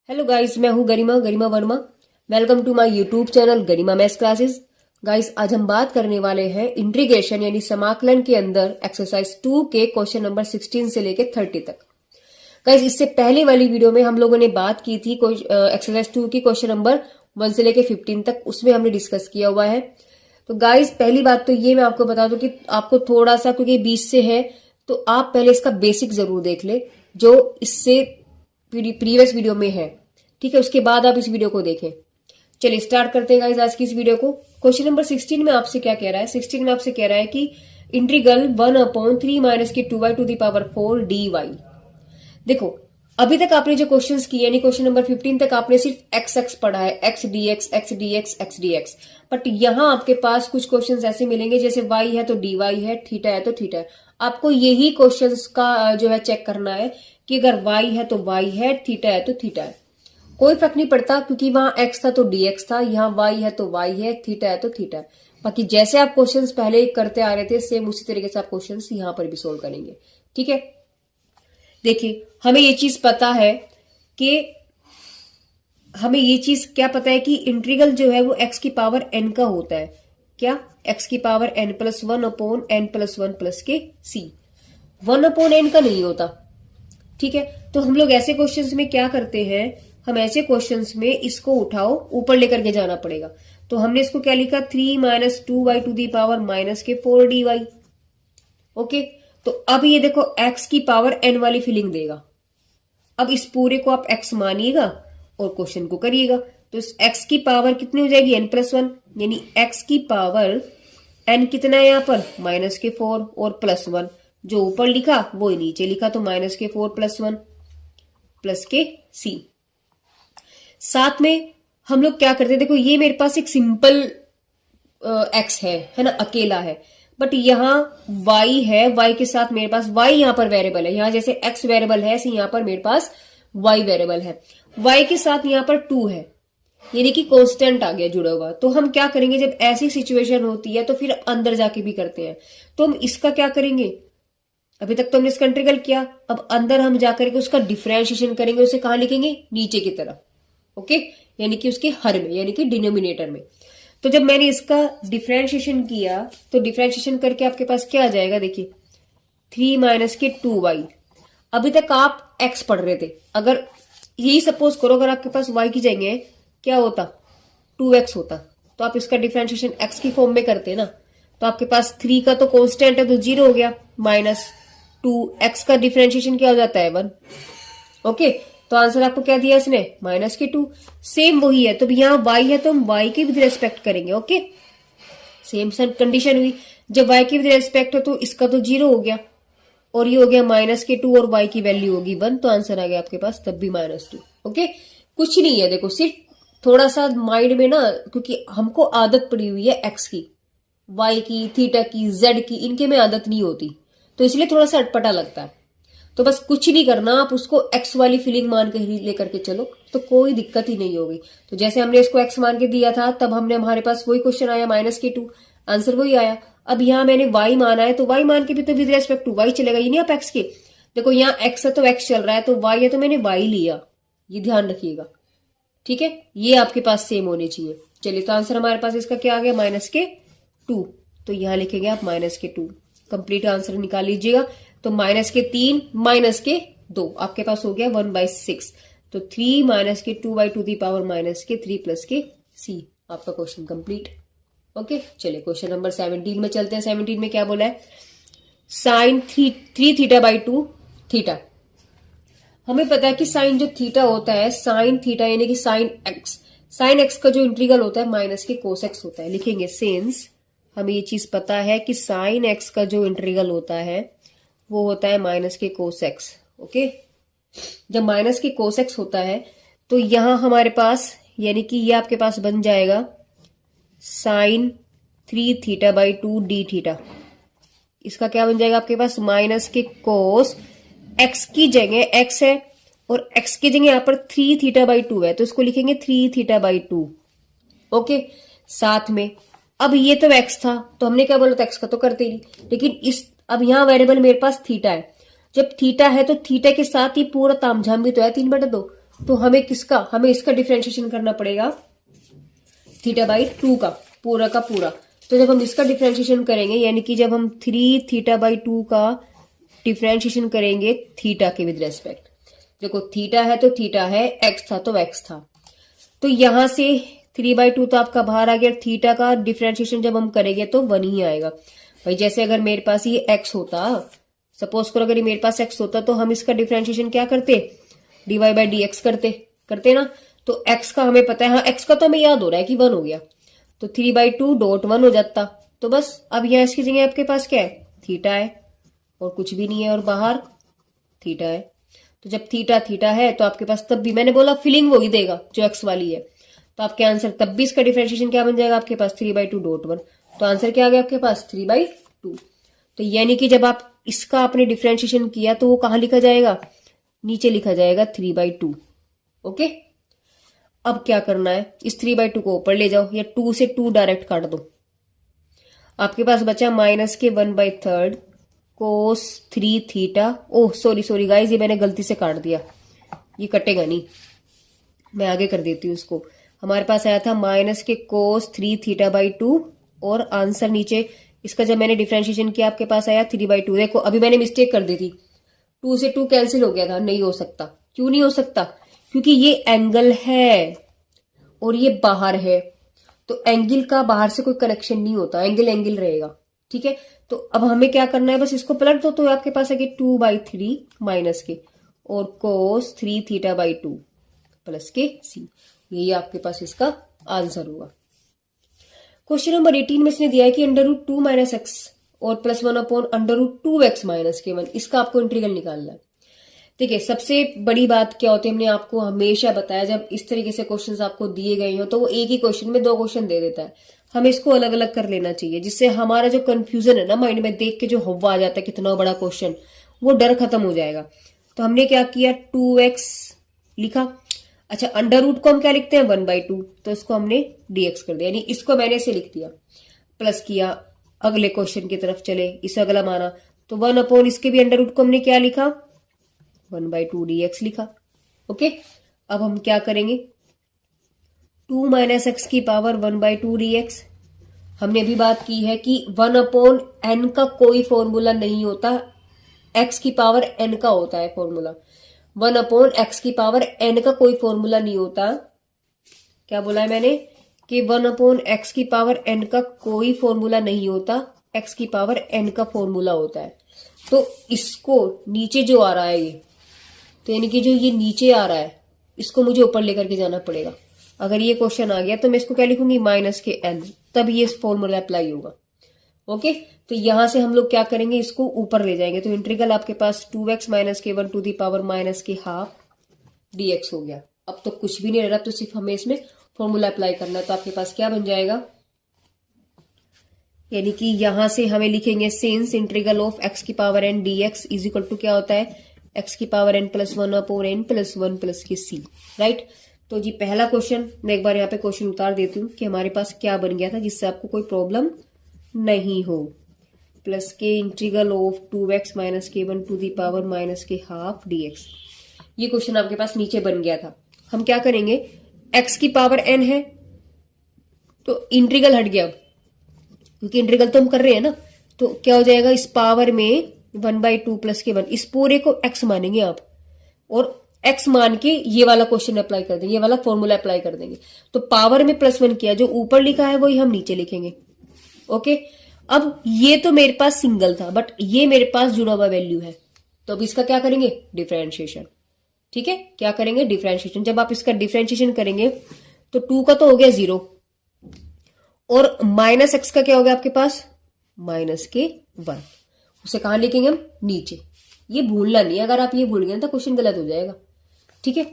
Hello guys, मैं हूँ Garima Verma. Welcome to my YouTube channel Garima maths classes. Guys, आज हम बात करने वाले हैं इंटीग्रेशन यानी समाकलन के अंदर एक्सरसाइज 2 के क्वेश्चन नंबर 16 से लेके 30 तक। गाइस, इससे पहले वाली वीडियो में हम लोगों ने बात की थी एक्सरसाइज 2 की क्वेश्चन नंबर 1 से लेके 15 तक, उसमें हमने डिस्कस किया हुआ है। तो गाइस, पहली बात तो ये मैं आपको बता दूं कि आपको थोड़ा सा, क्योंकि 20 से है तो आप पहले इसका बेसिक जरूर देख ले जो इससे प्रीवियस वीडियो में है, ठीक है। उसके बाद आप इस वीडियो को देखें। चलिए स्टार्ट करते हैं गाइस आज की इस वीडियो को। क्वेश्चन नंबर 16 में आपसे क्या कह रहा है? 16 में आपसे कह रहा है कि इंटीग्रल 1/3 माइनस के 2y⁴ dy। देखो, अभी तक आपने जो क्वेश्चंस किए यानी क्वेश्चन नंबर 15 तक आपने सिर्फ x पढ़ा है, x dx x dx x dx। But यहां आपके पास कुछ क्वेश्चंस ऐसे मिलेंगे जैसे y है तो dy है, थीटा है तो थीटा है। आपको यही क्वेश्चंस का जो है चेक करना है कि अगर y है तो y है, थीटा है तो थीटा है। कोई फर्क नहीं पड़ता क्योंकि वहां x था तो dx था, यहाँ y है तो y है, थीटा है तो थीटा है। बाकी जैसे आप क्वेश्चंस पहले करते आ रहे थे सेम उसी तरीके से आप क्वेश्चंस यहां पर भी सोल्व करेंगे, ठीक है। देखिए, हमें ये चीज पता है कि हमें ये चीज क्या पता है कि इंटीग्रल जो है वो x की पावर n का होता है। क्या? x की पावर n+1/n+1+c। 1/n का नहीं होता, ठीक है। तो हम लोग ऐसे क्वेश्चंस में क्या करते हैं, हम ऐसे क्वेश्चंस में इसको उठाओ ऊपर लेकर के जाना पड़ेगा। तो हमने इसको क्या लिखा? 3 - 2y⁴ dy। ओके, तो अब ये देखो x की पावर n वाली फीलिंग देगा। अब इस पूरे को आप x मानिएगा और क्वेश्चन को करिएगा। तो इस x की पावर कितनी हो जाएगी? n+1, यानी x की पावर n कितना है यहाँ पर? -4 और +1। जो ऊपर लिखा वो ही नीचे लिखा, तो -4 + 1 +c। साथ में हम लोग क्या करते हैं, देखो ये मेरे पास एक सिंपल x है ना, अकेला है। बट यहाँ y है, y के साथ मेरे पास y यहाँ पर वेरिएबल है। यहाँ जैसे x वेरिएबल है ऐसे यहाँ पर मेरे पास y वेरिएबल है। y के साथ यहाँ पर 2 है, यानी कि कांस्टेंट आ गया जुड़ा हुआ। तो हम क्या करेंगे, जब ऐसी सिचुएशन होती है तो फिर अंदर जाके भी करते हैं। तो हम इसका क्या करेंगे, अभी तक तो हमने इसका इंटीग्रल किया, अब अंदर हम जाकर के उसका डिफरेंशिएशन करेंगे। उसे कहां लिखेंगे? नीचे की तरफ, ओके, यानी कि उसके हर में, यानी कि डिनोमिनेटर में। तो जब मैंने इसका डिफरेंशिएशन किया तो डिफरेंशिएशन करके आपके पास क्या आ जाएगा? देखिए 3 - के 2y। अभी तक आप x पढ़ रहे थे, अगर यही सपोज करो अगर आपके पास y की जगह क्या होता? 2x होता। तो आप इसका डिफरेंशिएशन x की फॉर्म में करते ना, तो आपके पास 3 का तो कांस्टेंट है तो 0 हो गया, -2x का डिफरेंशिएशन क्या हो जाता है? 1। ओके, तो आंसर आपको क्या दिया इसने? -2। सेम वही है, तो यहाँ y है तो हम y के विद रेस्पेक्ट करेंगे। ओके, सेम कंडीशन हुई। जब y के विद रेस्पेक्ट हो तो इसका तो 0 हो गया और ये हो गया -2 और y की वैल्यू होगी 1, तो आंसर आ गया आपके पास तब भी -2। ओके, कुछ नहीं है, देखो सिर्फ थोड़ा सा माइंड में ना, क्योंकि हमको आदत पड़ी हुई है x की, y की, थीटा की, z की, इनके में आदत नहीं होती, तो इसलिए थोड़ा सा अटपटा लगता है। तो बस कुछ नहीं करना, आप उसको x वाली फीलिंग मान के ही लेकर के चलो तो कोई दिक्कत ही नहीं होगी। तो जैसे हमने इसको x मान के दिया था तब हमने हमारे पास वही क्वेश्चन आया -2, आंसर वही आया। अब यहाँ मैंने y माना है तो y मान के भी तो विद रेस्पेक्ट टू y चलेगा, ये नहीं आप x के। देखो यहाँ x है तो x चल रहा है, तो y है तो मैंने y लिया, ये ध्यान रखिएगा, ठीक है। ये आपके पास सेम होने चाहिए। चलिए, तो आंसर हमारे पास इसका क्या आ गया? -2। तो यहाँ लिखेंगे आप -2, कंप्लीट आंसर निकाल लीजिएगा। तो -3 -2 आपके पास हो गया 1/6। तो 3 - के 2y⁴ -3 + c आपका क्वेश्चन कंप्लीट। ओके, चलिए क्वेश्चन नंबर 17 में चलते हैं। 17 में क्या बोला है? sin 3θ/2 theta. हमें पता है कि साइन जो थीटा होता है, साइन थीटा यानी कि साइन एक्स का जो इंटीग्रल होता है माइनस के कोस एक्स होता है। लिखेंगे सिंस हमें ये चीज पता है कि साइन एक्स का जो इंटीग्रल होता है वो होता है माइनस के कोस एक्स। ओके, जब माइनस के कोस एक्स होता है तो यहां हमारे पास, यानी कि ये आपके पास बन जाएगा sin 3θ/2 डी थीटा। इसका क्या बन जाएगा आपके पास? माइनस के कोस एक्स की जगह x है और x की जगह यहां पर 3θ/2 है, तो इसको लिखेंगे 3θ/2। ओके, साथ में अब ये तो x था तो हमने क्या बोला था? x का तो करते ही नहीं, लेकिन इस अब यहाँ वेरिएबल मेरे पास थीटा है। जब थीटा है तो थीटा के साथ ही पूरा तामझाम भी तो है 3/2, तो हमें इसका डिफरेंशिएशन करना पड़ेगा थीटा बाई 2 का पूरा। तो जब हम इसका डिफरेंशिएशन करेंगे, यानी कि जब हम 3 थीटा बाई 2 का डिफरेंशिएशन करेंगे थीटा के विद रेस्पेक्ट, देखो थीटा है तो थीटा है, एक्स था तो एक्स था, तो यहां से 3/2 तो आपका बाहर आ गया। थीटा का डिफरेंशिएशन जब हम करेंगे तो 1 ही आएगा भाई। जैसे अगर मेरे पास ये x होता, सपोज करो अगर ये मेरे पास x होता, तो हम इसका डिफरेंशिएशन क्या करते, dy/dx करते ना। तो x का हमें पता है, हाँ x का तो हमें याद हो रहा है कि 1 हो गया, तो 3/2 डॉट 1 हो जाता। तो बस अब यहाँ इसकी जगह आपके पास क्या है, थीटा है और कुछ भी नहीं है, और बाहर थीटा है। तो जब थीटा है तो आपके पास तब भी, मैंने बोला फिलिंग वो ही देगा जो एक्स वाली है, तो आपके आंसर तब भी इसका डिफरेंशिएशन क्या बन जाएगा आपके पास 3/2 डॉट 1। तो आंसर क्या आ गया आपके पास 3/2। तो यानी कि जब आप इसका आपने डिफरेंशिएशन किया तो वो कहां लिखा जाएगा, नीचे लिखा जाएगा 3/2। ओके, अब क्या करना है, इस 3/2 को ऊपर ले जाओ, या 2 से 2 डायरेक्ट काट दो। आपके पास बचा -1/3 कोस 3 थीटा। ओह सॉरी गाइस, ये मैंने गलती से काट दिया, ये कटेगा नहीं, मैं आगे कर देती हूँ उसको। हमारे पास आया था -कोस 3 थीटा/2, और आंसर नीचे इसका जब मैंने डिफरेंशिएशन किया आपके पास आया 3/2। देखो अभी मैंने मिस्टेक कर दी थी, 2 से 2 कैंसिल हो गया था, नहीं हो सकता। क्यों नहीं हो सकता, क्योंकि ये एंगल है और ये बाहर है, तो एंगल का बाहर से कोई कनेक्शन नहीं होता, एंगल रहेगा। ठीक है, तो अब हमें क्या करना है, बस इसको पलट दो, तो आपके पास आगे 2/3 माइनस के और कोस 3 थीटा/2 प्लस के सी, यही आपके पास इसका आंसर होगा। क्वेश्चन नंबर 18 में इसने दिया है कि √2 - x और +1/√2x - k1, इसका आपको इंटीग्रल निकालना है। देखिए सबसे बड़ी बात क्या होती है, हमने आपको हमेशा बताया जब इस तरीके से क्वेश्चंस आपको दिए गए हो तो वो एक ही क्वेश्चन में 2 क्वेश्चन दे देता है, हमें इसको अलग अलग कर लेना चाहिए, जिससे हमारा जो कंफ्यूजन है ना माइंड में देख के जो हवा आ जाता है कितना बड़ा क्वेश्चन, वो डर खत्म हो जाएगा। तो हमने क्या किया, 2x लिखा। अच्छा, अंडर रूट को हम क्या लिखते हैं 1/2, तो इसको हमने dx कर दिया, यानी इसको मैंने ऐसे लिख दिया, प्लस किया, अगले क्वेश्चन की तरफ चले, इसे अगला माना, तो 1/, इसके भी अंडर रूट को हमने क्या लिखा 1/2 dx लिखा। ओके, अब हम क्या करेंगे, 2 - x की पावर 1/2 dx। हमने अभी बात की है कि 1/n का कोई फॉर्मूला नहीं होता, x की पावर n का होता है फॉर्मूला। 1/x की पावर n का कोई फॉर्मूला नहीं होता। क्या बोला है मैंने कि 1/x की पावर n का कोई फॉर्मूला नहीं होता, x की पावर n का फॉर्मूला होता है। तो इसको नीचे जो आ रहा है ये, तो यानी कि जो ये नीचे आ रहा है इसको मुझे ऊपर लेकर के जाना पड़ेगा। अगर ये क्वेश्चन आ गया तो मैं इसको क्या लिखूंगी -n, तब ये फॉर्मूला अप्लाई होगा। ओके, तो यहां से हम लोग क्या करेंगे, इसको ऊपर ले जाएंगे, तो इंटीग्रल आपके पास 2x - k1 to the power -k½ dx हो गया। अब तो कुछ भी नहीं रह रहा, तो सिर्फ हमें इसमें फॉर्मूला अप्लाई करना है। तो आपके पास क्या बन जाएगा, यानी कि यहां से हमें लिखेंगे सिंस इंटीग्रल ऑफ x की power n dx is equal to क्या होता है, x की पावर n + 1/n + 1 + के c, राइट। तो जी पहला क्वेश्चन मैं एक बार यहाँ पे क्वेश्चन उतार देती हूँ कि हमारे पास क्या बन गया था, जिससे आपको कोई प्रॉब्लम नहीं हो। प्लस के integral of 2x - k1 to the power -k½ dx, ये क्वेश्चन आपके पास नीचे बन गया था। हम क्या करेंगे, x की पावर n है तो इंटीग्रल हट गया, क्योंकि इंटीग्रल तो हम कर रहे हैं ना, तो क्या हो जाएगा, इस पावर में 1/2 + k1, इस पूरे को x मानेंगे आप, और x मान के ये वाला क्वेश्चन अप्लाई कर देंगे, ये वाला फॉर्मूला अप्लाई कर देंगे। तो पावर में +1 किया, जो ऊपर लिखा है वही हम नीचे लिखेंगे। ओके, अब ये तो मेरे पास सिंगल था, बट ये मेरे पास जुड़ा हुआ वैल्यू है, तो अब इसका क्या करेंगे, डिफरेंशिएशन। ठीक है, क्या करेंगे, डिफरेंशिएशन। जब आप इसका डिफरेंशिएशन करेंगे तो 2 का तो हो गया 0, और -x का क्या हो गया आपके पास -k1, उसे कहां लिखेंगे हम, नीचे। ये भूलना नहीं, अगर आप ये भूल गए तो क्वेश्चन गलत हो जाएगा। ठीक है,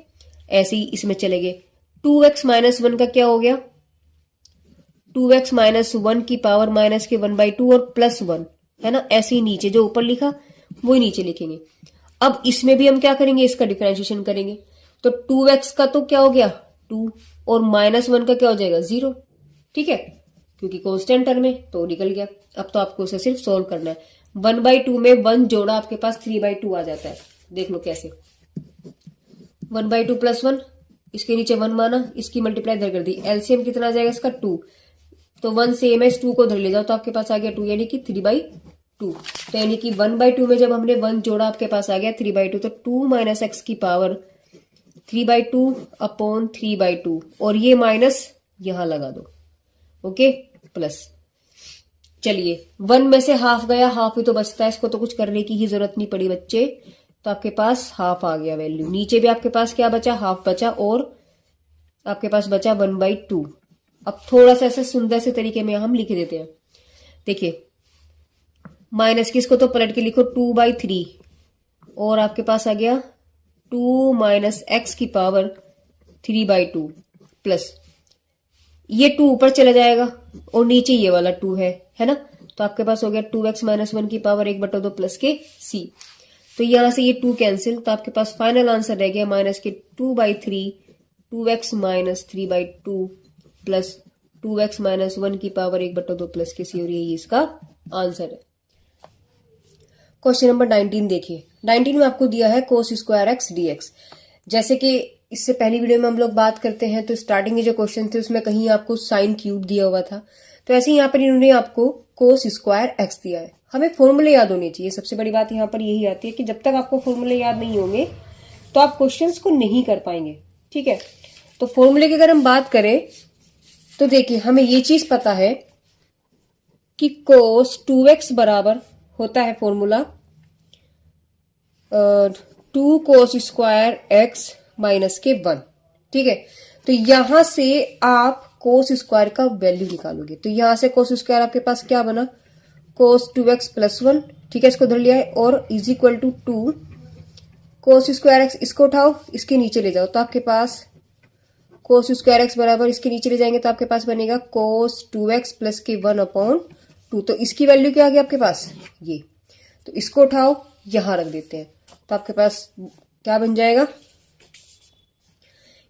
ऐसे ही इसमें चलेंगे। 2x - 1 का क्या हो गया, 2x - 1 की पावर -k1/2 और +1 है ना, ऐसे ही नीचे जो ऊपर लिखा वो नीचे लिखेंगे। अब इसमें भी हम क्या करेंगे, इसका डिफरेंशिएशन करेंगे। तो 2x का तो क्या हो गया 2, और -1 का क्या हो जाएगा 0। ठीक है, क्योंकि कांस्टेंट टर्म है तो निकल गया। अब तो आपको उसे सिर्फ सोल्व करना है। 1/2 में 1 जोड़ा आपके पास 3/2 आ जाता है, देख लो कैसे। 1/2 प्लस 1, इसके नीचे 1 माना, इसकी मल्टीप्लाई इधर कर दी, एलसीएम कितना आ जाएगा इसका 2, तो 1 सेम है, इस 2 को उधर ले जाओ तो आपके पास आ गया 2, यानी कि 3/2। तो यानी कि 1/2 में जब हमने 1 जोड़ा आपके पास आ गया 3/2, तो 2 माइनस एक्स की पावर 3/2 अपॉन 3/2, और ये माइनस यहां लगा दो, ओके, प्लस। चलिए 1 में से हाफ गया, हाफ ही तो बचता है, इसको तो कुछ करने की ही जरूरत नहीं पड़ी बच्चे, तो आपके पास हाफ आ गया वैल्यू। नीचे भी आपके पास क्या बचा, हाफ बचा, और आपके पास बचा 1/2। अब थोड़ा सा ऐसे सुंदर से तरीके में हम लिख देते हैं। देखिए माइनस की इसको तो पलट के लिखो 2/3, और आपके पास आ गया 2 माइनस एक्स की पावर 3/2 प्लस, ये 2 ऊपर चला जाएगा और नीचे ये वाला 2 है ना, तो आपके पास हो गया 2x माइनस 1 की पावर 1/2 प्लस के c। तो यहां से ये 2 कैंसिल, तो आपके पास फाइनल आंसर रह गया माइनस के 2/3 2x minus 3/2 plus 2x minus 1 की पावर 1/2 प्लस के c, और यही इसका आंसर है। क्वेश्चन नंबर 19 देखिए। 19 में आपको दिया है कोस स्क्वायर एक्स dx। जैसे कि इससे पहली वीडियो में हम लोग बात करते हैं तो स्टार्टिंग के जो क्वेश्चन थे उसमें कहीं आपको साइन क्यूब दिया हुआ था, तो ऐसे ही यहाँ पर इन्होंने आपको कोस स्क्वायर एक्स दिया है। हमें फॉर्मूले याद होने चाहिए, सबसे बड़ी बात यहाँ पर यही आती है कि जब तक आपको फॉर्मूले याद नहीं होंगे तो आप क्वेश्चंस को नहीं कर पाएंगे, ठीक है। तो फॉर्मूले की अगर हम बात करें तो देखिए हमें ये चीज पता है कि कोस 2x बराबर होता है formula 2 cos square x minus के 1, ठीक है। तो यहां से आप कोस स्क्वायर का वैल्यू निकालोगे, तो यहां से कोस स्क्वायर आपके पास क्या बना, कोस 2x प्लस 1, ठीक है, इसको धर लिया है, और is equal to 2 cos square x, इसको उठाओ इसके नीचे ले जाओ, तो आपके पास कोस स्क्वायर एक्स बराबर, इसके नीचे ले जाएंगे तो आपके पास बनेगा कोस 2x प्लस के 1/2। तो इसकी वैल्यू क्या आ गई आपके पास, ये, तो इसको उठाओ यहां रख देते हैं, तो आपके पास क्या बन जाएगा,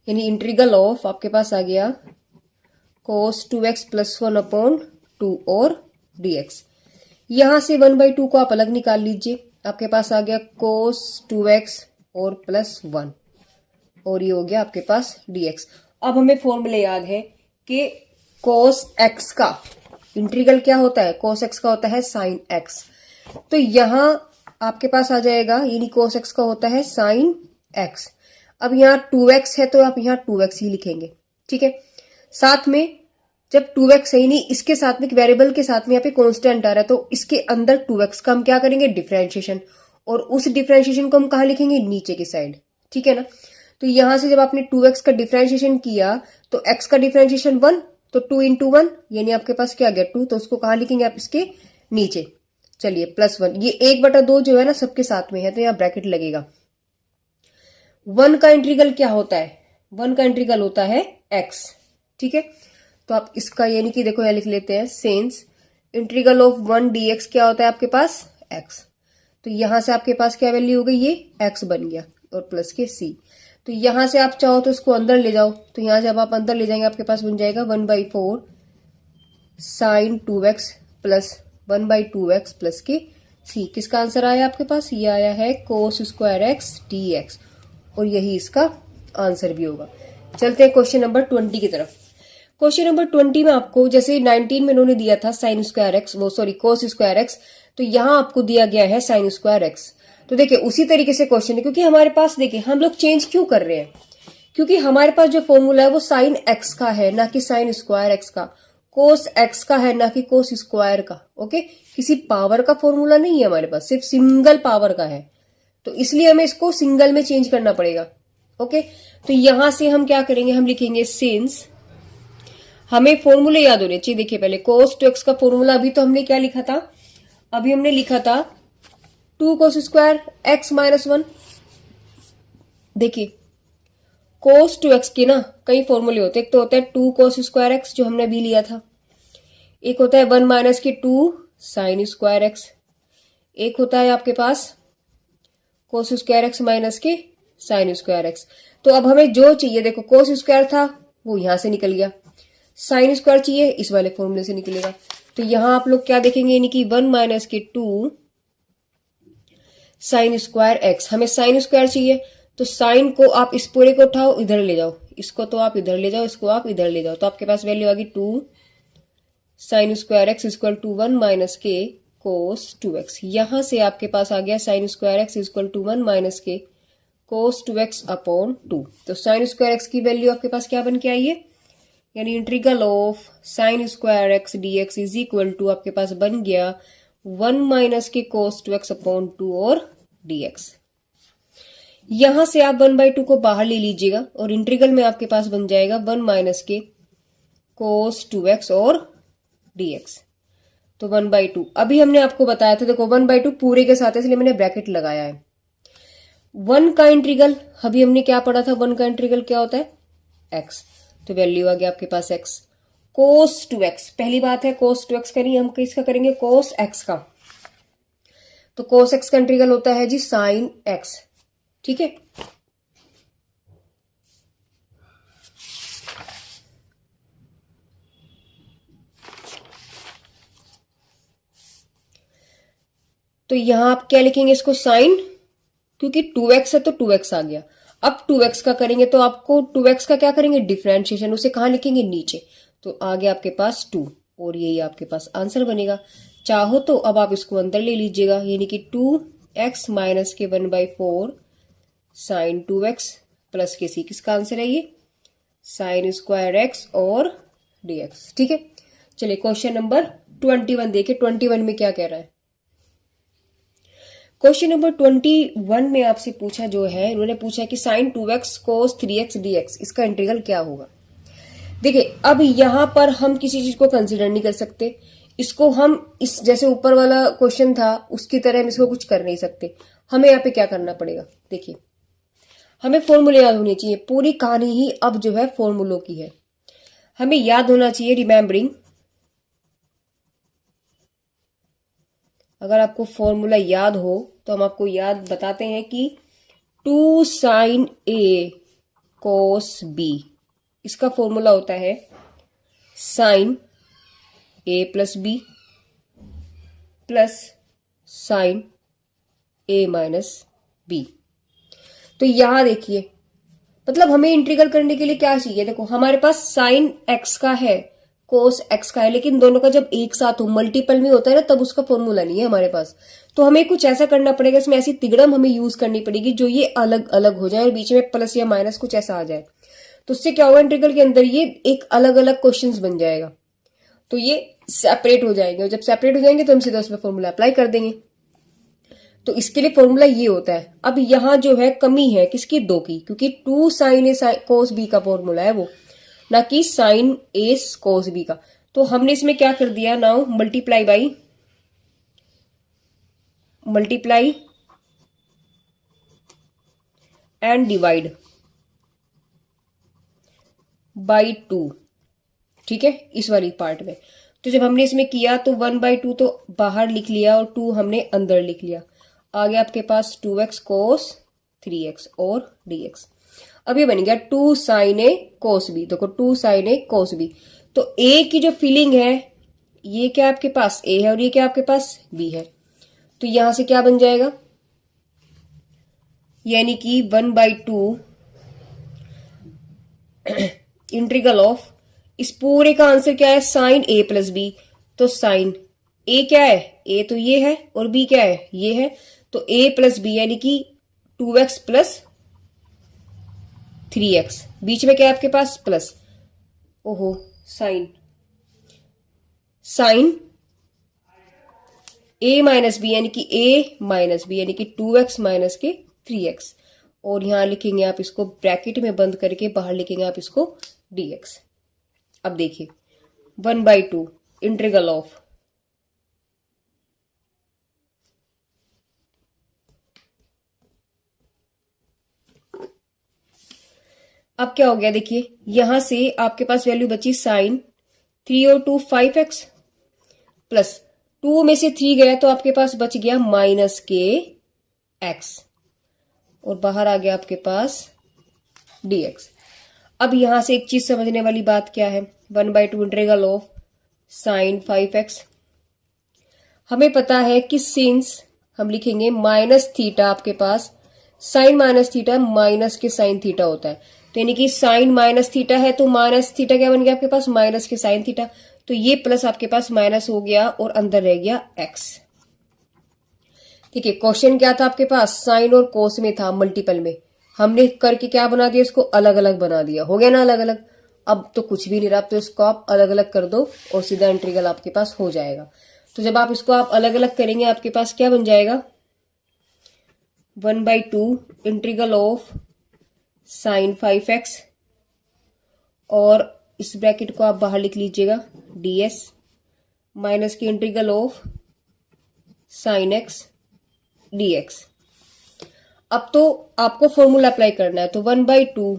यानी इंटीग्रल ऑफ आपके पास आ गया कोस 2x प्लस 1/2 और dx। यहां से 1/2 को आप अलग निकाल लीजिए, आपके पास आ गया कोस 2x और प्लस 1, और ये हो गया आपके पास dx। अब हमें फॉर्मूले याद है कि कोस x का इंटीग्रल क्या होता है, कोस x का होता है साइन x, तो यहां आपके पास आ जाएगा, यानी कोस x का होता है साइन x। अब यहाँ 2x है तो आप यहाँ 2x ही लिखेंगे, ठीक है। साथ में जब 2x है, नहीं इसके साथ में वेरिएबल के साथ में यहाँ पे कांस्टेंट आ रहा है, तो इसके अंदर 2x का हम क्या करेंगे, डिफरेंशिएशन, और उस डिफरेंशिएशन को हम कहाँ लिखेंगे, नीचे की साइड, ठीक है ना। तो यहां से जब आपने 2x का डिफरेंशिएशन किया तो x का डिफरेंशिएशन 1, तो 2 into 1 यानी आपके पास क्या गया 2, तो उसको कहाँ लिखेंगे आप, इसके नीचे। चलिए प्लस 1, ये 1/2 जो है ना सबके साथ में है, तो यहाँ ब्रैकेट लगेगा। 1 का इंटीग्रल क्या होता है, 1 का इंटीग्रल होता है x, ठीक है। तो आप इसका यानी कि देखो यहाँ लिख लेते हैं, सेंस इंटीग्रल ऑफ 1 dx क्या होता है आपके पास x, तो यहां से आपके पास क्या वैल्यू हो गई, ये x बन गया, और प्लस के c। तो यहां से आप चाहो तो इसको अंदर ले जाओ, तो यहां से आप अंदर ले जाएंगे आपके पास बन जाएगा 1/4 sine 2x plus 1/2x plus के c। किसका आंसर आया आपके पास, ये आया है कोस स्क्वायर एक्स dx, और यही इसका आंसर भी होगा। चलते हैं क्वेश्चन नंबर 20 की तरफ। क्वेश्चन नंबर 20 में आपको जैसे 19 में उन्होंने दिया था साइन स्क्वायर एक्स, वो सॉरी कोस स्क्वायर एक्स, तो यहां आपको दिया गया है साइन स्क्वायर एक्स। तो देखिए उसी तरीके से क्वेश्चन है, क्योंकि हमारे पास देखिए हम लोग चेंज क्यों कर रहे हैं, क्योंकि हमारे पास जो फॉर्मूला है वो साइन एक्स का है ना कि साइन स्क्वायर एक्स का, कोस एक्स का है ना कि कोस स्क्वायर का, ओके। किसी पावर का फॉर्मूला नहीं है हमारे पास, सिर्फ सिंगल पावर का है, तो इसलिए हमें इसको सिंगल में चेंज करना पड़ेगा, ओके। तो यहां से हम क्या करेंगे, हम लिखेंगे सिंस, हमें फॉर्मूले याद होने चाहिए। देखिए पहले कोस 2x का फॉर्मूला अभी तो हमने क्या लिखा था, अभी हमने लिखा था 2 कोस स्क्वायर एक्स माइनस 1। देखिए कोस 2x के ना कई फॉर्मूले होते हैं, एक तो होता है 2 कोस स्क्वायर एक्स जो हमने अभी लिया था, एक होता है 1 माइनस के 2 साइन स्क्वायर एक्स, एक होता है आपके पास कोस स्क्वायर एक्स माइनस के साइन स्क्वायर एक्स। तो अब हमें जो चाहिए, देखो कोस स्क्वायर था वो यहां से निकल गया, साइन स्क्वायर चाहिए इस वाले फॉर्मूले से निकलेगा, तो यहां आप लोग क्या देखेंगे, यानी कि 1 माइनस के 2 साइन स्क्वायर एक्स, हमें साइन स्क्वायर चाहिए, तो साइन को आप इस पूरे को उठाओ, इधर ले जाओ, इसको तो आप इधर ले जाओ, इसको आप इधर ले जाओ, तो आपके पास वैल्यू आ गई 2 sine square x equal to 1 minus के कोस 2x। यहां से आपके पास आ गया sine square x equal to 1 minus के कोस 2x अपॉन 2। तो साइन स्क्वायर एक्स की वैल्यू आपके पास क्या बन के आई है, यानी integral of sine square x dx is equal to आपके पास बन गया 1 माइनस के कोस 2x अपॉन 2 और dx। यहां से आप 1/2 को बाहर ले लीजिएगा और इंटीग्रल में आपके पास बन जाएगा 1 माइनस के कोस 2x और dx। तो 1/2 अभी हमने आपको बताया था, देखो 1/2 पूरे के साथ है इसलिए मैंने ब्रैकेट लगाया है। 1 का इंटीग्रल अभी हमने क्या पढ़ा था, 1 का इंटीग्रल क्या होता है x, तो वैल्यू आ गया आपके पास x। कोस 2x पहली बात है, कोस 2x करेंगे हम, किसका करेंगे कोस x का, तो कोस x का इंटीग्रल होता है जी साइन x, ठीक है। तो यहां आप क्या लिखेंगे इसको साइन, क्योंकि 2x है तो 2x आ गया। अब 2x का करेंगे तो आपको 2x का क्या करेंगे डिफरेंशिएशन, उसे कहां लिखेंगे नीचे, तो आ गया आपके पास 2 और यही आपके पास आंसर बनेगा। चाहो तो अब आप इसको अंदर ले लीजिएगा, यानी कि 2x माइनस के 1/4 साइन 2x प्लस के सी, किसका आंसर है ये साइन स्क्वायर एक्स और dx, ठीक है। चलिए क्वेश्चन नंबर 21 देखिए, 21 में क्या कह रहा है। क्वेश्चन नंबर 21 में आपसे पूछा जो है, उन्होंने पूछा कि साइन 2x कोस 3x dx इसका इंटीग्रल क्या होगा। देखिए अब यहां पर हम किसी चीज को कंसिडर नहीं कर सकते, इसको हम इस जैसे ऊपर वाला क्वेश्चन था उसकी तरह हम इसको कुछ कर नहीं सकते। हमें यहाँ पे क्या करना पड़ेगा, देखिए हमें फॉर्मूले याद होने चाहिए, पूरी कहानी ही अब जो है फॉर्मूलों की है। हमें याद होना चाहिए रिमेम्बरिंग, अगर आपको फॉर्मूला याद हो तो हम आपको याद बताते हैं कि 2 साइन ए कोस बी, इसका फॉर्मूला होता है साइन ए प्लस बी प्लस साइन ए माइनस बी। तो यहां देखिए मतलब हमें इंटीग्रल करने के लिए क्या चाहिए, देखो हमारे पास साइन एक्स का है कोस एक्स का है, लेकिन दोनों का जब एक साथ हो मल्टीपल में होता है ना तब उसका फॉर्मूला नहीं है हमारे पास। तो हमें कुछ ऐसा करना पड़ेगा, इसमें ऐसी तिगड़म हमें यूज करनी पड़ेगी जो ये अलग अलग हो जाए और बीच में प्लस या माइनस कुछ ऐसा आ जाए, तो उससे क्या होगा इंटीग्रल के अंदर ये एक अलग अलग क्वेश्चन बन जाएगा, तो ये सेपरेट हो जाएंगे और जब सेपरेट हो जाएंगे तो हम सीधा उसमें फॉर्मूला अप्लाई कर देंगे। तो इसके लिए फॉर्मूला ये होता है। अब यहां जो है कमी है किसकी, 2 की, क्योंकि 2 साइन ए कोस बी का फॉर्मूला है वो, ना कि साइन ए कोस बी का। तो हमने इसमें क्या कर दिया, now multiply and divide by 2, ठीक है, इस वाली पार्ट में। तो जब हमने इसमें किया तो 1/2 तो बाहर लिख लिया और 2 हमने अंदर लिख लिया, आ गया आपके पास 2x कोस 3x और dx। अब ये बन गया 2 साइन ए कोस बी, देखो 2 साइन ए कोस बी, तो a की जो फीलिंग है ये क्या आपके पास a है और ये क्या आपके पास b है, तो यहां से क्या बन जाएगा, यानी कि 1/2 इंटीग्रल ऑफ, इस पूरे का आंसर क्या है साइन a प्लस बी, तो साइन a क्या है, a तो ये है और b क्या है ये है, तो a प्लस बी यानी कि 2x प्लस 3x, बीच में क्या है आपके पास प्लस, ओहो साइन a माइनस बी यानी कि a माइनस बी यानी कि 2x माइनस के 3x, और यहां लिखेंगे आप इसको ब्रैकेट में बंद करके, बाहर लिखेंगे आप इसको dx। अब देखिए 1/2 इंटीग्रल ऑफ, अब क्या हो गया देखिए, यहां से आपके पास वैल्यू बची साइन 3 और 2 5x प्लस 2 में से 3 गया तो आपके पास बच गया माइनस के x और बाहर आ गया आपके पास dx। अब यहां से एक चीज समझने वाली बात क्या है, 1/2 इंटीग्रल ऑफ साइन 5x, हमें पता है कि सिंस हम लिखेंगे माइनस थीटा आपके पास साइन माइनस थीटा माइनस के साइन थीटा होता है, तो यानी कि साइन माइनस थीटा है तो माइनस थीटा क्या बन गया आपके पास, माइनस के साइन थीटा। तो ये प्लस आपके पास माइनस हो गया और अंदर रह गया एक्स। ठीक है, क्वेश्चन क्या था आपके पास, साइन और कोस में था, मल्टीपल में। हमने करके क्या बना दिया, इसको अलग अलग बना दिया, हो गया ना अलग अलग। अब तो कुछ भी नहीं रहा, तो इसको आप अलग अलग कर दो और सीधा इंटीग्रल आपके पास हो जाएगा। तो जब आप इसको आप अलग अलग करेंगे आपके पास क्या बन जाएगा, 1/2 इंटीग्रल ऑफ साइन 5x, और इस ब्रैकेट को आप बाहर लिख लीजिएगा ds, माइनस की integral of sign x dx। अब तो आपको फॉर्मूला अप्लाई करना है, तो 1/2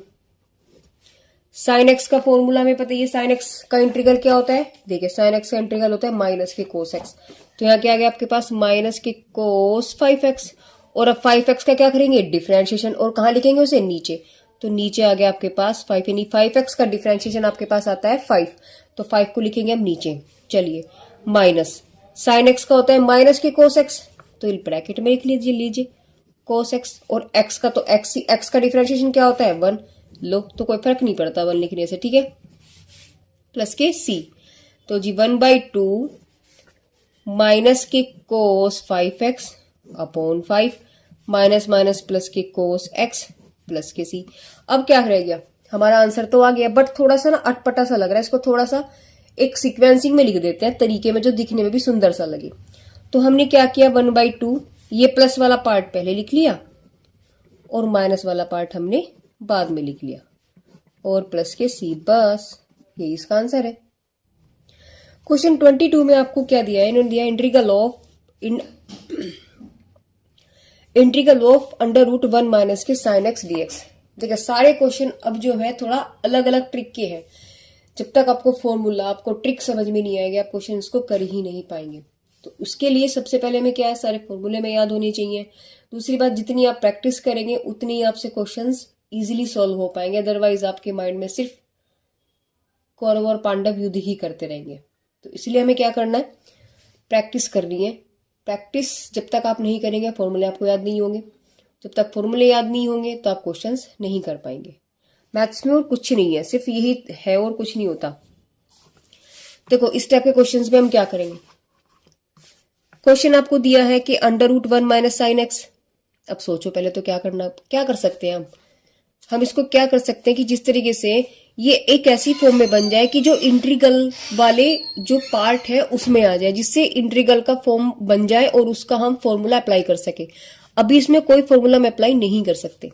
साइन एक्स का फॉर्मूला हमें पता है, साइन एक्स का इंटीग्रल क्या होता है, देखिए साइन एक्स का इंटीग्रल होता है माइनस के कोस एक्स। तो यहाँ क्या आ गया आपके पास, माइनस के कोस 5x, और अब 5x का क्या करेंगे, डिफरेंशिएशन, और कहाँ लिखेंगे उसे, नीचे। तो नीचे आ गया आपके पास 5, यानी 5x का डिफरेंशिएशन आपके पास आता है 5, तो 5 को लिखेंगे हम नीचे। चलिए, माइनस साइन एक्स का होता है माइनस के कोस एक्स, तो ब्रैकेट में लिख लीजिए कोस एक्स, और एक्स का तो एक्स का डिफरेंशिएशन क्या होता है 1, लो तो कोई फर्क नहीं पड़ता 1 लिखने से, ठीक है, प्लस के सी। तो जी 1/2 माइनस के कोस 5x upon 5, minus minus plus के कोस x प्लस के सी। अब क्या रह गया, हमारा आंसर तो आ गया, बट थोड़ा सा ना अटपटा सा लग रहा है, इसको थोड़ा सा एक सीक्वेंसिंग में लिख देते हैं, तरीके में जो दिखने में भी सुंदर सा लगे। तो हमने क्या किया, 1/2 ये प्लस वाला पार्ट पहले लिख लिया और माइनस वाला पार्ट हमने बाद में लिख लिया, और प्लस के सी, बस यही इसका आंसर है। क्वेश्चन 22 में आपको क्या दिया है, इन्होंने दिया इंटीग्रल ऑफ √1 माइनस के साइन एक्स dx। देखिए सारे क्वेश्चन अब जो है थोड़ा अलग अलग ट्रिक के हैं, जब तक आपको फॉर्मूला, आपको ट्रिक समझ में नहीं आएगी, आप क्वेश्चन को कर ही नहीं पाएंगे। तो उसके लिए सबसे पहले हमें क्या है, सारे फॉर्मूले में याद होने चाहिए। दूसरी बात, जितनी आप प्रैक्टिस करेंगे उतनी ही आपसे क्वेश्चंस इजीली सॉल्व हो पाएंगे, अदरवाइज आपके माइंड में सिर्फ कौरव और पांडव युद्ध ही करते रहेंगे। तो इसलिए हमें क्या करना है, प्रैक्टिस करनी है। प्रैक्टिस जब तक आप नहीं करेंगे फॉर्मूले आपको याद नहीं होंगे, जब तक फॉर्मूले याद नहीं होंगे तो आप क्वेश्चंस नहीं कर पाएंगे। मैथ्स में और कुछ नहीं है, सिर्फ यही है और कुछ नहीं होता। देखो इस टाइप के क्वेश्चंस में हम क्या करेंगे, क्वेश्चन आपको दिया है कि √1 माइनस साइन एक्स। अब सोचो पहले तो क्या करना, क्या कर सकते हैं हम इसको क्या कर सकते हैं कि जिस तरीके से ये एक ऐसी फॉर्म में बन जाए कि जो इंटीग्रल वाले जो पार्ट है उसमें आ जाए, जिससे इंटीग्रल का फॉर्म बन जाए और उसका हम फॉर्मूला अप्लाई कर सके। अभी इसमें कोई फॉर्मूला हम अप्लाई नहीं कर सकते,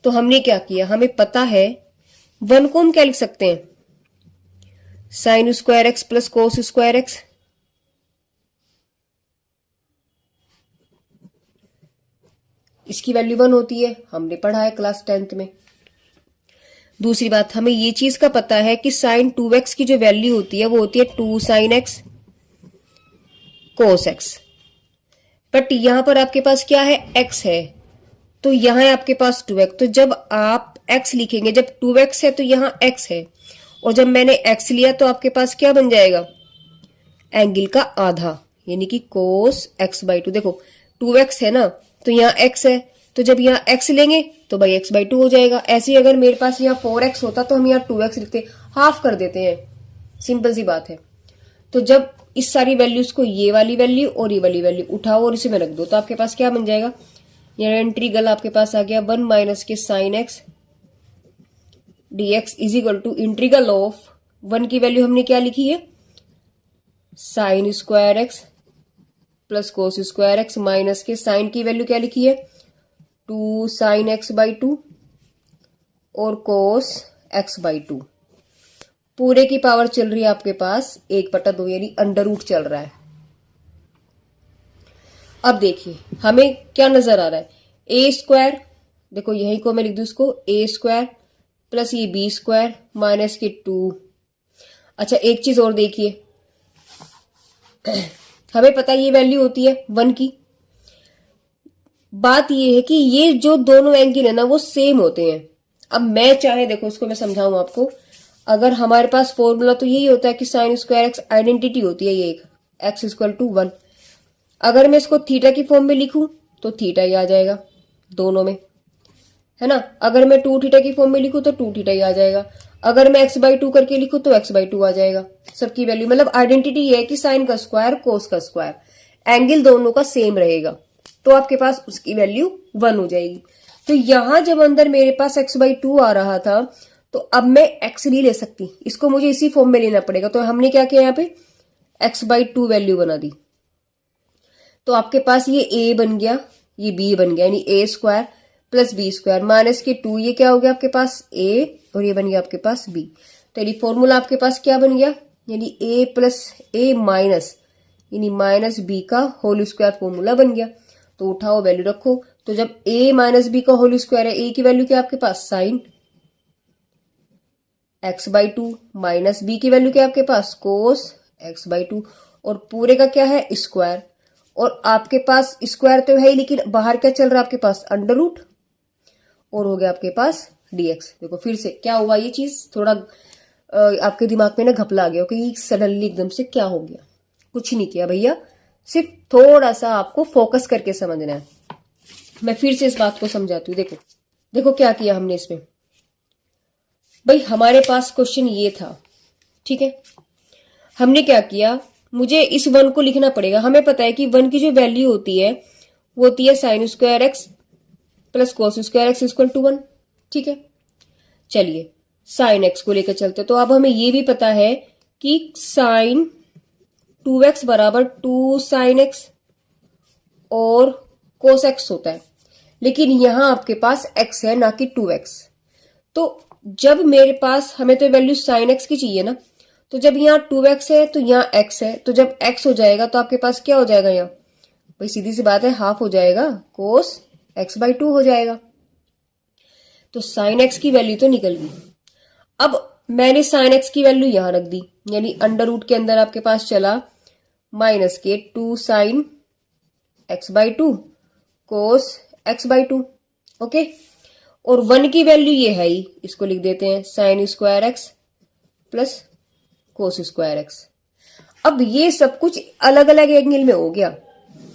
तो हमने क्या किया, हमें पता है 1 को हम क्या लिख सकते हैं, sign square x plus cos square x. इसकी वैल्यू 1 होती है, हमने पढ़ा है क्लास 10th में। दूसरी बात, हमें ये चीज का पता है कि साइन 2x की जो वैल्यू होती है वो होती है 2 sine x cos x, but यहां पर आपके पास क्या है, x है, तो यहां है आपके पास 2x। तो जब आप x लिखेंगे, जब 2x है तो यहां x है, और जब मैंने x लिया तो आपके पास क्या बन जाएगा, एंगल का आधा, यानी कि कोस x/2। देखो 2x है ना, तो यहाँ x है, तो जब यहाँ x लेंगे तो भाई x/2 हो जाएगा। ऐसे ही अगर मेरे पास यहाँ 4x होता तो हम यहाँ 2x लिखते, हाफ कर देते हैं, सिंपल सी बात है। तो जब इस सारी वैल्यूज को, ये वाली वैल्यू और ये वाली वैल्यू उठाओ और इसे में रख दो, तो आपके पास क्या बन जाएगा, यहाँ इंटीग्रल आपके पास आ गया 1 माइनस के sine x dx is equal to integral of 1 की वैल्यू हमने क्या लिखी है, sine square x plus cos square x, minus के साइन की वैल्यू क्या लिखी है 2 साइन x/2 और कोस x/2। पूरे की पावर चल रही है आपके पास 1/2, यानी √ चल रहा है। अब देखिए हमें क्या नजर आ रहा है, a², देखो यहीं को मैं लिख दूं इसको a² प्लस ये b² माइनस के 2। अच्छा एक चीज और देखिए, हमें पता है ये वैल्यू होती है 1 की। बात ये है कि ये जो दोनों एंगल है ना वो सेम होते हैं। अब मैं चाहे, देखो इसको मैं समझाऊं आपको, अगर हमारे पास फॉर्मूला तो यही होता है कि साइन स्क्वायर एक्स आइडेंटिटी होती है, ये एक x = 1। अगर मैं इसको थीटा की फॉर्म में लिखूं तो थीटा ही आ जाएगा, दोनों में, है ना। अगर मैं 2 थीटा की फॉर्म में लिखूं तो 2 थीटा ही आ जाएगा, अगर मैं x/2 करके लिखूं तो x/2 आ जाएगा। सबकी वैल्यू मतलब आइडेंटिटी ये है कि साइन का स्क्वायर कोस का स्क्वायर, एंगल दोनों का सेम रहेगा, तो आपके पास उसकी वैल्यू 1 हो जाएगी। तो यहां जब अंदर मेरे पास x/2 आ रहा था, तो अब मैं x नहीं ले सकती, इसको मुझे इसी फॉर्म में लेना पड़ेगा। तो हमने क्या किया, यहाँ पे x/2 वैल्यू बना दी। तो आपके पास ये a बन गया, ये b बन गया, यानी a² प्लस b² माइनस के 2, ये क्या हो गया आपके पास a, और ये बन गया आपके पास b। तो यानी फॉर्मूला आपके पास क्या बन गया, यानी a प्लस a माइनस, यानी माइनस b का होल स्क्वायर फॉर्मूला बन गया। तो उठाओ वैल्यू रखो, तो जब a माइनस b का होल स्क्वायर है, a की वैल्यू क्या आपके पास साइन x/2, माइनस b की वैल्यू क्या आपके पास कोस x/2, और पूरे का क्या है स्क्वायर, और आपके पास स्क्वायर तो है ही, लेकिन बाहर क्या चल रहा है आपके पास अंडर रूट, और हो गया आपके पास dx। देखो फिर से क्या हुआ, ये चीज थोड़ा आपके दिमाग में ना घपला आ गया कि सडनली एकदम से क्या हो गया। कुछ नहीं किया भैया, सिर्फ थोड़ा सा आपको फोकस करके समझना है। मैं फिर से इस बात को समझाती हूँ। देखो देखो क्या किया हमने इसमें। भाई हमारे पास क्वेश्चन ये था, ठीक है। हमने क्या किया, मुझे इस 1 को लिखना पड़ेगा। हमें पता है कि 1 की जो वैल्यू होती है वो होती है sine square x plus cos square x equal to 1, ठीक है। चलिए साइन एक्स को लेकर चलते, तो अब हमें ये भी पता है कि साइन 2x बराबर 2 साइन एक्स और कोस एक्स होता है, लेकिन यहां आपके पास x है ना कि 2x। तो जब मेरे पास, हमें तो वैल्यू साइन एक्स की चाहिए ना, तो जब यहाँ 2x है तो यहाँ x है, तो जब x हो जाएगा तो आपके पास क्या हो जाएगा, यहाँ भाई सीधी सी बात है हाफ हो जाएगा, कोस x/2 हो जाएगा। तो साइन एक्स की वैल्यू तो निकल गई। अब मैंने साइन एक्स की वैल्यू यहां रख दी, यानी अंडर रूट के अंदर आपके पास चला माइनस के 2 साइन x/2 कोस x/2, ओके। और 1 की वैल्यू ये है ही, इसको लिख देते हैं sign square x plus cos square x. अब ये सब कुछ अलग अलग एंगल में हो गया,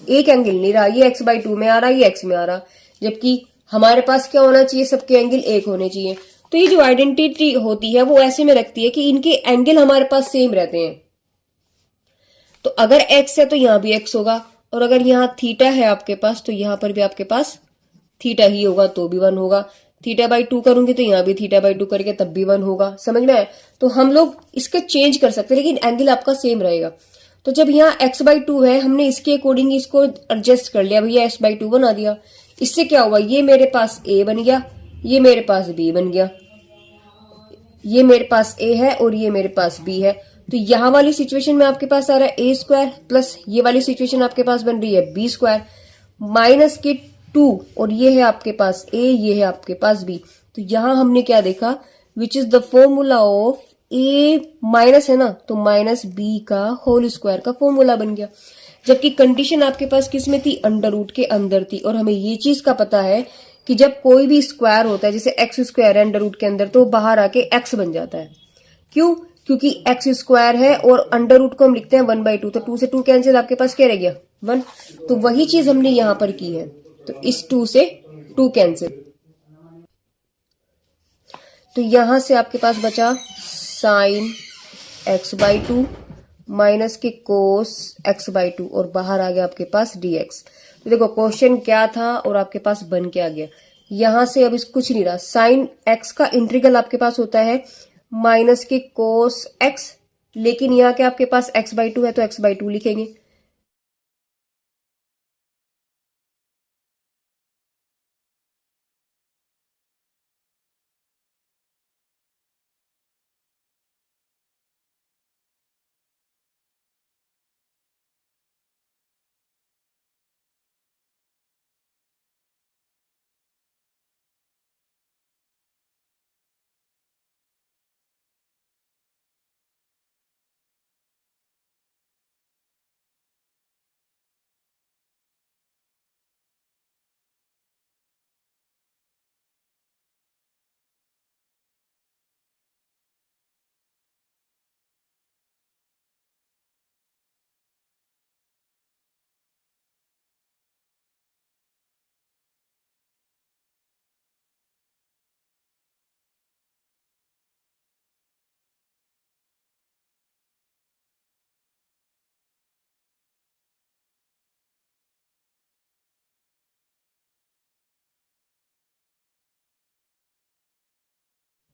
एक एंगल नहीं रहा, ये x/2 में आ रहा, ये x में आ रहा, जबकि हमारे पास क्या होना चाहिए, सबके एंगल एक होने चाहिए। तो ये जो आइडेंटिटी होती है वो ऐसे में रखती है कि इनके एंगल हमारे पास सेम रहते हैं। तो अगर x है तो यहां भी x होगा, और अगर यहां थीटा है आपके पास तो यहां पर भी आपके पास थीटा ही होगा, तो भी 1 होगा। θ/2 करूंगी तो यहां भी θ/2 करके तब भी 1 होगा, समझ में आए। तो हम लोग इसके चेंज कर सकते हैं, लेकिन एंगल आपका सेम रहेगा। तो जब यहाँ x/2 है, हमने इसके अकॉर्डिंग इसको एडजस्ट कर लिया भैया, s/2 बना दिया। इससे क्या हुआ, ये मेरे पास a बन गया, ये मेरे पास b बन गया, ये मेरे पास a है और ये मेरे पास b है। तो यहां वाली सिचुएशन में आपके पास आ रहा है a² प्लस ये वाली सिचुएशन आपके पास बन रही है b² माइनस के 2, और ये है आपके पास a, ये है आपके पास b। तो यहां हमने क्या देखा, which is the formula of a minus है ना, तो माइनस b का होल स्क्वायर का फॉर्मूला बन गया। जबकि कंडीशन आपके पास किस में थी, अंडर रूट के अंदर थी। और हमें ये चीज का पता है कि जब कोई भी स्क्वायर होता है, जैसे x² है अंडर रूट के अंदर, तो बाहर आके x बन जाता है। क्यों, क्योंकि x² है और अंडर रूट को हम लिखते हैं 1/2, तो 2 से 2 कैंसिल, आपके पास क्या रह गया 1। तो वही चीज हमने यहां पर की है, तो इस 2 से 2 कैंसिल, तो यहां से आपके पास बचा साइन x/2 माइनस के कोस x/2, और बाहर आ गया आपके पास dx। तो देखो क्वेश्चन क्या था और आपके पास बन के आ गया। यहां से अब इस कुछ नहीं रहा, साइन x का इंटीग्रल आपके पास होता है माइनस के कोस x, लेकिन यहाँ के आपके पास x/2 है तो x/2 लिखेंगे।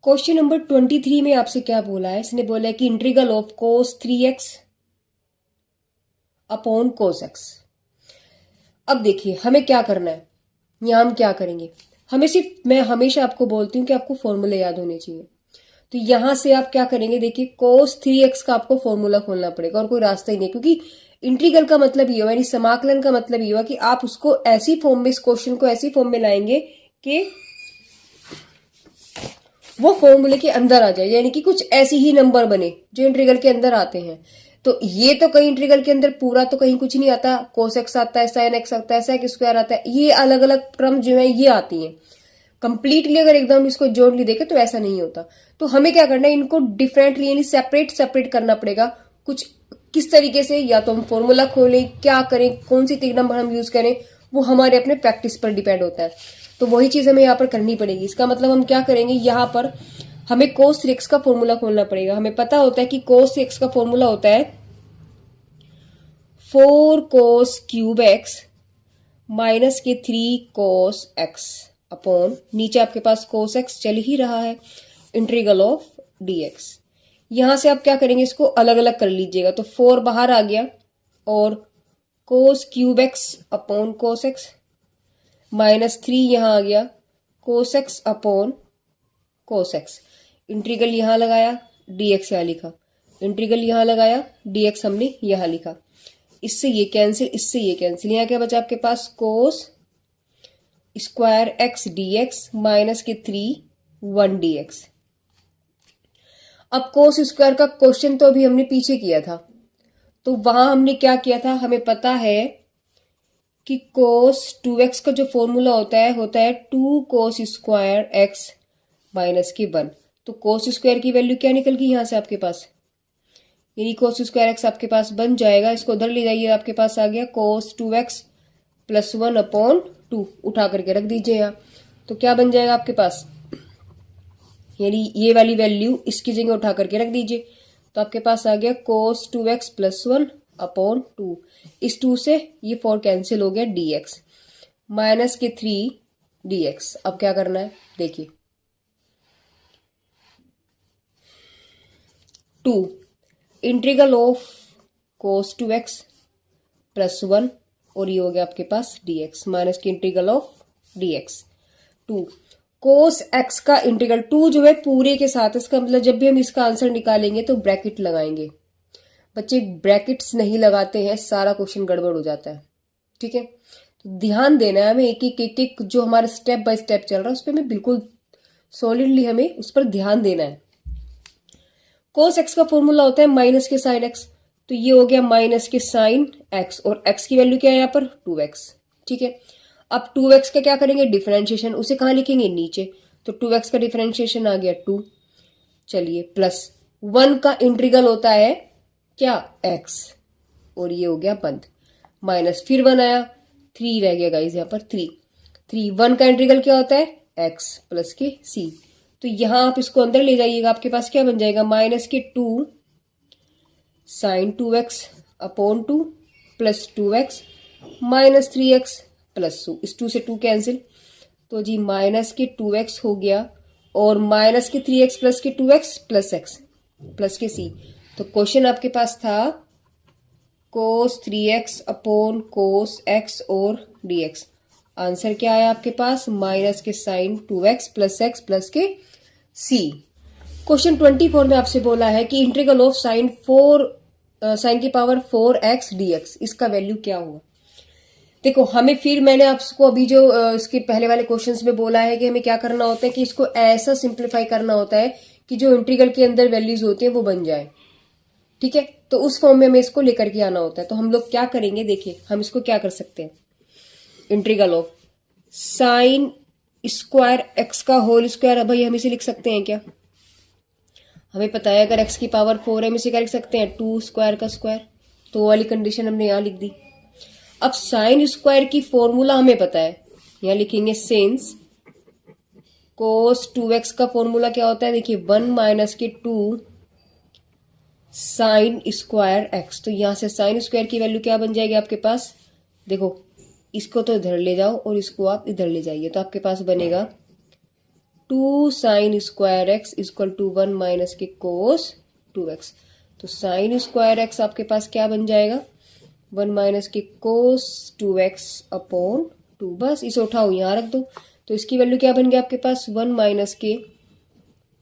क्वेश्चन नंबर 23 में आपसे क्या बोला है, इसने बोला है कि integral of cos 3x upon cos x। अब देखिए हमें क्या करना है, यहां हम क्या करेंगे, हमें सिर्फ, मैं हमेशा आपको बोलती हूँ कि आपको फॉर्मूले याद होने चाहिए। तो यहां से आप क्या करेंगे, देखिए cos 3x का आपको फॉर्मूला खोलना पड़ेगा और कोई रास्ता ही नहीं, क्योंकि इंटीग्रल का मतलब ये हुआ, यानी समाकलन का मतलब ये हुआ कि आप उसको ऐसी फॉर्म में, इस क्वेश्चन को ऐसी फॉर्म में लाएंगे कि वो फॉर्मूले के अंदर आ जाए, यानी कि कुछ ऐसी ही नंबर बने जो इंटीग्रल के अंदर आते हैं। तो ये तो कहीं इंटीग्रल के अंदर पूरा तो कहीं कुछ नहीं आता, cos x आता है, sin x आता है, sec स्क्वायर आता है, ये अलग अलग टर्म जो है ये आती हैं। कंप्लीटली अगर एकदम इसको जोड़ली देखे तो ऐसा नहीं होता। तो हमें क्या करना है, इनको डिफरेंटली यानी सेपरेट सेपरेट करना पड़ेगा। कुछ किस तरीके से, या तो हम फॉर्मूला खोलें, क्या करें, कौन सी तीन नंबर हम यूज करें, वो हमारे अपने प्रैक्टिस पर डिपेंड होता है। तो वही चीज हमें यहाँ पर करनी पड़ेगी। इसका मतलब हम क्या करेंगे, यहाँ पर हमें cos 3x का फॉर्मूला खोलना पड़ेगा। हमें पता होता है कि cos 3x का फॉर्मूला होता है 4 cos क्यूब x माइनस के 3 cos x अपॉन, नीचे आपके पास cos x चल ही रहा है, इंटीग्रल ऑफ dx। यहां से आप क्या करेंगे, इसको अलग अलग कर लीजिएगा। तो 4 बाहर आ गया और cos cube x upon cos x minus 3 यहां आ गया cos x upon cos x। Integral यहां लगाया, dx यहां लिखा, इंटीग्रल यहां लगाया, dx हमने यहां लिखा। इससे ये कैंसिल, इससे ये कैंसिल, यहां क्या बचा आपके पास cos square x dx minus के 3 1 dx। अब cos स्क्वायर का क्वेश्चन तो अभी हमने पीछे किया था, तो वहां हमने क्या किया था, हमें पता है कि cos 2x का जो फॉर्मूला होता है 2 cos स्क्वायर x माइनस के 1। तो cos स्क्वायर की वैल्यू क्या निकल गई यहां से आपके पास, यानी cos स्क्वायर x आपके पास बन जाएगा, इसको उधर ले जाइए, आपके पास आ गया cos 2x प्लस 1 अपॉन 2, उठा करके रख दीजिए यहाँ। तो क्या बन जाएगा आपके पास, यानी ये वाली वैल्यू इसकी जगह उठा करके रख दीजिए। तो आपके पास आ गया cos 2x प्लस 1 अपॉन 2, इस 2 से ये 4 कैंसिल हो गया, dx माइनस के 3 dx। अब क्या करना है देखिए, 2 integral of cos 2x plus 1 और ये हो गया आपके पास dx माइनस की integral of dx। 2 cos x का इंटीग्रल, 2 जो है पूरे के साथ, इसका मतलब जब भी हम इसका आंसर निकालेंगे तो ब्रैकेट लगाएंगे। बच्चे ब्रैकेट्स नहीं लगाते हैं, सारा क्वेश्चन गड़बड़ हो जाता है, ठीक है। तो ध्यान देना है हमें, एक जो हमारा स्टेप बाय स्टेप चल रहा है उस पर हमें बिल्कुल सॉलिडली हमें उस पर ध्यान देना है। cos x का फॉर्मूला होता है माइनस के साइन x, तो ये हो गया माइनस के साइन x और x की वैल्यू क्या है यहाँ पर 2x, ठीक है। अब 2x का क्या करेंगे, डिफरेंशिएशन, उसे कहाँ लिखेंगे नीचे, तो 2x का डिफरेंशिएशन आ गया 2, चलिए प्लस 1 का इंटीग्रल होता है क्या x, और ये हो गया बंद, माइनस फिर 1 आया, 3 रह गया गाइज यहाँ पर 3 1 का इंटीग्रल क्या होता है x प्लस के c। तो यहां आप इसको अंदर ले जाइएगा, आपके पास क्या बन जाएगा, माइनस के 2 sine 2x upon 2 plus 2x minus 3x plus 2, इस 2 से 2 कैंसिल, तो जी माइनस के 2x हो गया और माइनस के 3x प्लस के 2x प्लस x प्लस के c। तो क्वेश्चन आपके पास था cos 3x upon cos x और dx। आंसर क्या आया आपके पास, माइनस के sine 2x plus x plus के c। क्वेश्चन 24 में आपसे बोला है कि इंटीग्रल ऑफ साइन की पावर 4x dx, इसका वैल्यू क्या होगा। देखो हमें, फिर मैंने आपको अभी जो इसके पहले वाले क्वेश्चंस में बोला है कि हमें क्या करना होता है कि इसको ऐसा सिंप्लीफाई करना होता है कि जो इंटीग्रल के अंदर वैल्यूज होती है वो बन जाए, ठीक है। तो उस फॉर्म में हमें इसको लेकर के आना होता है। तो हम लोग क्या करेंगे, देखिए हम इसको क्या कर सकते हैं, integral of sine square x का होल स्क्वायर, भाई हम इसे लिख सकते हैं क्या, हमें पता है अगर x की पावर 4 है हम इसे क्या लिख सकते हैं 2 स्क्वायर का स्क्वायर, तो वो वाली कंडीशन हमने यहां लिख दी। अब साइन स्क्वायर की फॉर्मूला हमें पता है, यहां लिखेंगे सिंस cos 2x का फॉर्मूला क्या होता है, देखिए 1 माइनस के 2 साइन स्क्वायर x। तो यहां से साइन स्क्वायर की वैल्यू क्या बन जाएगी आपके पास, देखो इसको तो इधर ले जाओ और इसको आप इधर ले जाइए, तो आपके पास बनेगा 2 sine square x equal to 1 minus के कोस 2x। तो साइन स्क्वायर एक्स आपके पास क्या बन जाएगा, 1 माइनस के कोस 2x अपॉन 2। बस इसे उठाओ यहां रख दो, तो इसकी वैल्यू क्या बन गया आपके पास, 1 माइनस के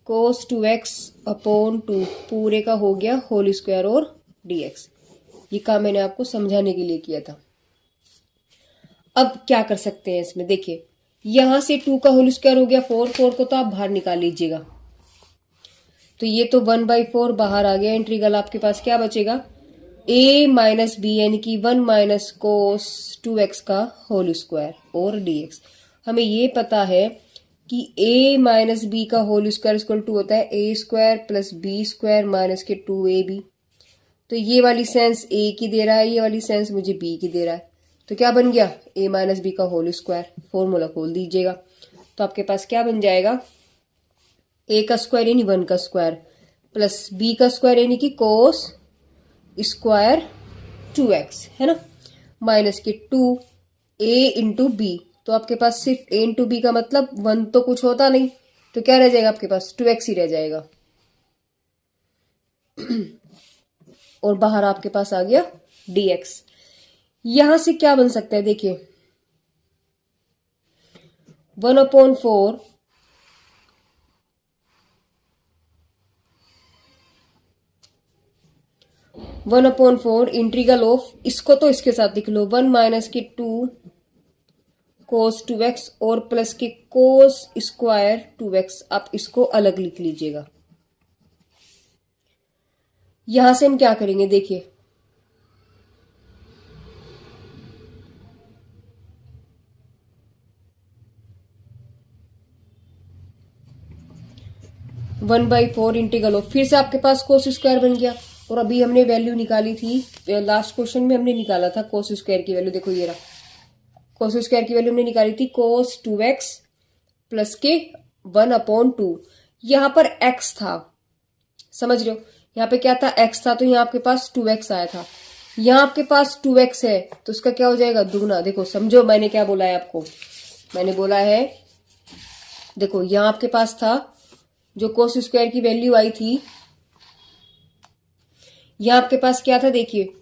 कोस 2x अपॉन 2 पूरे का हो गया होल स्क्वायर और dx। ये काम मैंने आपको समझाने के लिए किया था। अब क्या कर सकते हैं इसमें, देखिए यहां से 2 का होल स्क्वायर हो गया 4, 4 को तो आप बाहर निकाल लीजिएगा, तो ये तो 1/4 बाहर आ गया। इंटीग्रल आपके पास क्या बचेगा, a माइनस बी यानी कि 1 माइनस कोस 2x का होल स्क्वायर और dx। हमें ये पता है कि a माइनस बी का होल स्क्वायर इक्वल टू होता है a square plus B square minus के 2ab। तो ये वाली सेंस a की दे रहा है, ये वाली सेंस मुझे b की दे रहा है, तो क्या बन गया a माइनस बी का होल स्क्वायर। फॉर्मूला खोल दीजिएगा, तो आपके पास क्या बन जाएगा, a का स्क्वायर यानी 1 का स्क्वायर प्लस b का स्क्वायर यानी कि कोस स्क्वायर 2x है ना, माइनस के 2a इंटू बी। तो आपके पास सिर्फ a इंटू बी का मतलब 1 तो कुछ होता नहीं, तो क्या रह जाएगा आपके पास 2x ही रह जाएगा। और बाहर आपके पास आ गया dx। यहां से क्या बन सकता है, देखिए 1/4 1/4 इंटीग्रल ऑफ, इसको तो इसके साथ लिख लो, 1 माइनस के 2 कोस 2x और प्लस के कोस स्क्वायर 2x। आप इसको अलग लिख लीजिएगा। यहां से हम क्या करेंगे, देखिए 1/4 इंटीग्रल ऑफ, फिर से आपके पास कोस स्क्वायर बन गया। और अभी हमने वैल्यू निकाली थी, लास्ट क्वेश्चन में हमने निकाला था कोस स्क्वायर की वैल्यू, देखो ये रहा कोस स्क्वायर की वैल्यू हमने निकाली थी कोस 2x प्लस के 1/2। यहां पर x था, समझ रहे हो, यहाँ पे क्या था x था, तो यहाँ आपके पास 2x आया था। यहाँ आपके पास 2x है तो उसका क्या हो जाएगा दुगना। देखो समझो मैंने क्या बोला है आपको, मैंने बोला है देखो यहाँ आपके पास था जो कोस स्क्वायर की वैल्यू आई थी, यहाँ आपके पास क्या था, देखिए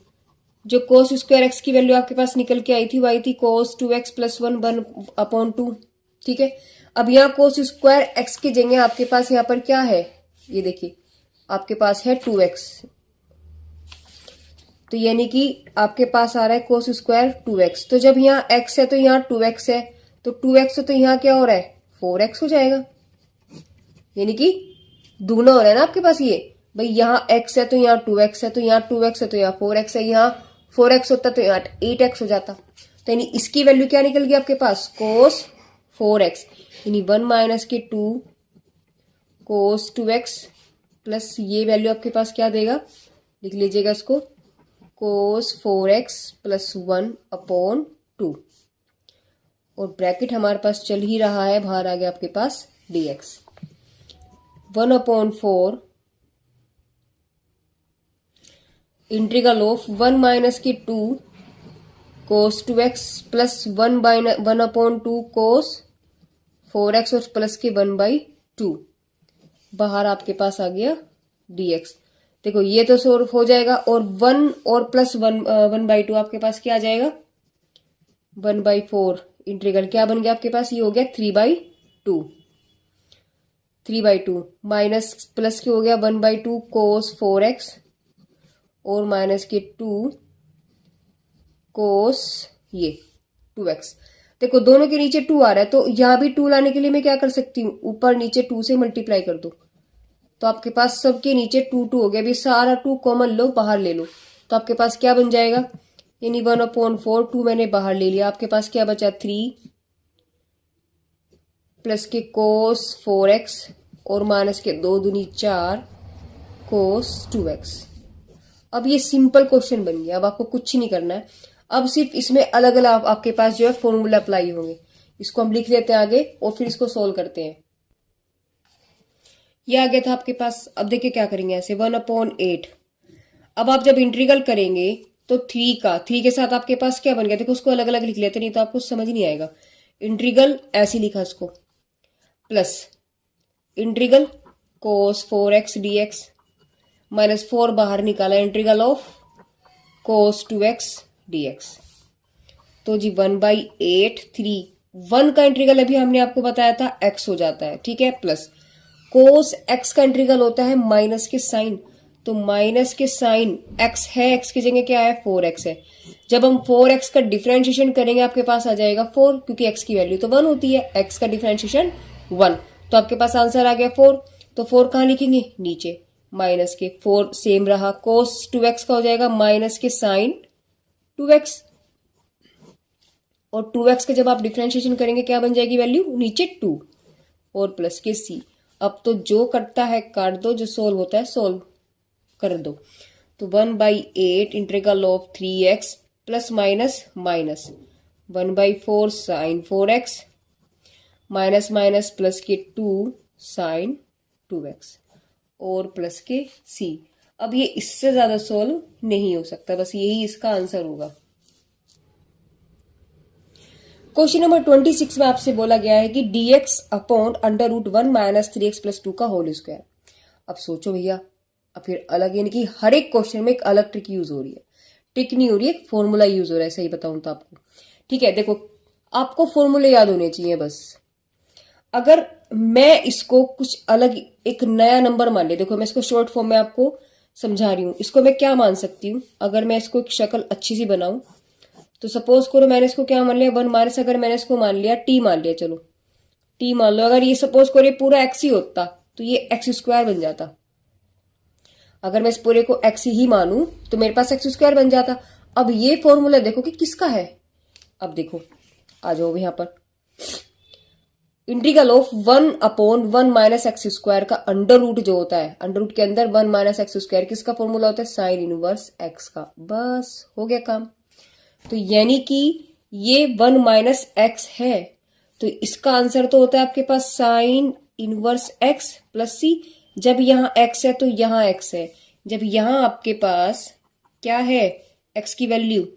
जो कोस स्क्वायर एक्स की वैल्यू आपके पास निकल के आई थी वो आई थी कोस 2x प्लस 1/2। ठीक है, अब यहाँ कोस स्क्वायर एक्स की जगह आपके पास यहाँ पर क्या है, ये देखिए आपके पास है 2x, तो यानी कि आपके पास आ रहा है कोस स्क्वायर 2x। तो जब यहाँ x है तो यहाँ 2x है, तो 2x है तो यहाँ क्या हो रहा है 4x हो जाएगा, यानी कि दुगना हो रहा है ना आपके पास। ये भाई यहाँ x है तो यहाँ 2x है, तो यहाँ 2x है तो यहाँ 4x है, यहाँ 4x होता तो यहाँ 8x हो जाता। तो यानी इसकी वैल्यू क्या निकल गई आपके पास कोस 4x, यानी 1 माइनस के 2 कोस 2x प्लस ये वैल्यू आपके पास क्या देगा, लिख लीजिएगा इसको, कोस 4x प्लस 1/2। और ब्रैकेट हमारे पास चल ही रहा है, बाहर आ गया आपके पास dx। 1/4 इंटीग्रल ऑफ 1 माइनस की 2 कोस 2x प्लस 1/2 कोस 4x और प्लस के 1/2। बाहर आपके पास आ गया dx। देखो ये तो सॉल्व हो जाएगा, और 1 और प्लस 1/2 आपके पास क्या आ जाएगा 1/4। इंटीग्रल क्या बन गया आपके पास, ये हो गया 3/2 माइनस प्लस के हो गया 1/2 कोस 4x और माइनस के 2 कोस ये 2x। देखो दोनों के नीचे 2 आ रहा है, तो यहां भी 2 लाने के लिए मैं क्या कर सकती हूँ, ऊपर नीचे 2 से मल्टीप्लाई कर दो, तो आपके पास सबके नीचे 2 2 हो गया। अभी सारा 2 कॉमन लो, बाहर ले लो, तो आपके पास क्या बन जाएगा, यानी 1/4 2 मैंने बाहर ले लिया, आपके पास क्या बचा 3 प्लस के कोस 4x और माइनस के 2 दूनी 4 कोस 2x। अब ये सिंपल क्वेश्चन बन गया, अब आपको कुछ नहीं करना है, अब सिर्फ इसमें अलग अलग आपके पास जो है फॉर्मूला अप्लाई होंगे। इसको हम लिख लेते हैं आगे और फिर इसको सोल्व करते हैं। ये आ गया था आपके पास। अब देखिए क्या करेंगे, ऐसे 1/8। अब आप जब इंटीग्रल करेंगे तो 3 के साथ आपके पास क्या बन गया, देखो उसको अलग अलग लिख लेते, नहीं तो आपको समझ नहीं आएगा। इंटीग्रल ऐसे लिखा इसको, प्लस इंटीग्रल कोस 4x dx माइनस 4 बाहर निकाला, integral of cos 2x dx। तो जी 1/8 1 का इंटीग्रल अभी हमने आपको बताया था x हो जाता है, ठीक है, प्लस कोस x का इंटीग्रल होता है माइनस के साइन, तो माइनस के साइन x है, x की जगह क्या है 4x है। जब हम 4x का डिफरेंशिएशन करेंगे आपके पास आ जाएगा 4, क्योंकि x की वैल्यू तो 1 होती है, x का डिफरेंशिएशन 1, तो आपके पास आंसर आ गया 4। तो 4 कहाँ लिखेंगे, नीचे, माइनस के 4 सेम रहा, कोस 2x का हो जाएगा माइनस के साइन 2x, और 2x का जब आप डिफरेंशिएशन करेंगे क्या बन जाएगी वैल्यू, नीचे 2, और प्लस के c। अब तो जो कटता है काट दो, जो सोल्व होता है सोल्व कर दो। तो 1/8 integral of 3x plus minus minus 1/4 sine 4x minus minus plus के 2 साइन 2x और प्लस के c। अब ये इससे ज्यादा सोल्व नहीं हो सकता, बस यही इसका आंसर होगा। क्वेश्चन नंबर 26 में आपसे बोला गया है कि dx upon under root 1 minus 3x plus 2 का होल स्क्वायर। अब सोचो भैया, अब फिर अलग, यानी कि हर एक क्वेश्चन में एक अलग ट्रिक यूज हो रही है, ट्रिक नहीं हो रही है, एक फॉर्मूला यूज हो रहा है, सही बताऊं तो आपको, ठीक है। देखो आपको फॉर्मूले याद होने चाहिए बस। अगर मैं इसको कुछ अलग एक नया नंबर मान लिया, देखो मैं इसको शॉर्ट फॉर्म में आपको समझा रही हूं, इसको मैं क्या मान सकती हूँ, अगर मैं इसको एक शक्ल अच्छी सी बनाऊं तो सपोज करो मैंने इसको क्या मान लिया 1 माइनस, अगर मैंने इसको मान लिया t मान लिया, चलो t मान लो, अगर ये सपोज करो ये पूरा x ही होता तो ये x स्क्वायर बन जाता। अगर मैं इस पूरे को x ही मानूं तो मेरे पास x स्क्वायर बन जाता। अब ये फॉर्मूला देखो कि किसका है, अब देखो आ जाओ यहाँ पर, integral of 1/1 minus x square का अंडर रूट जो होता है, अंडर रूट के अंदर 1 माइनस एक्स स्क्वायर, किसका फॉर्मूला होता है, साइन इनवर्स x का। बस हो गया काम। तो यानी कि ये 1 माइनस एक्स है, तो इसका आंसर तो होता है आपके पास sine inverse x plus c। जब यहाँ x है तो यहाँ x है, जब यहाँ आपके पास क्या है x की वैल्यू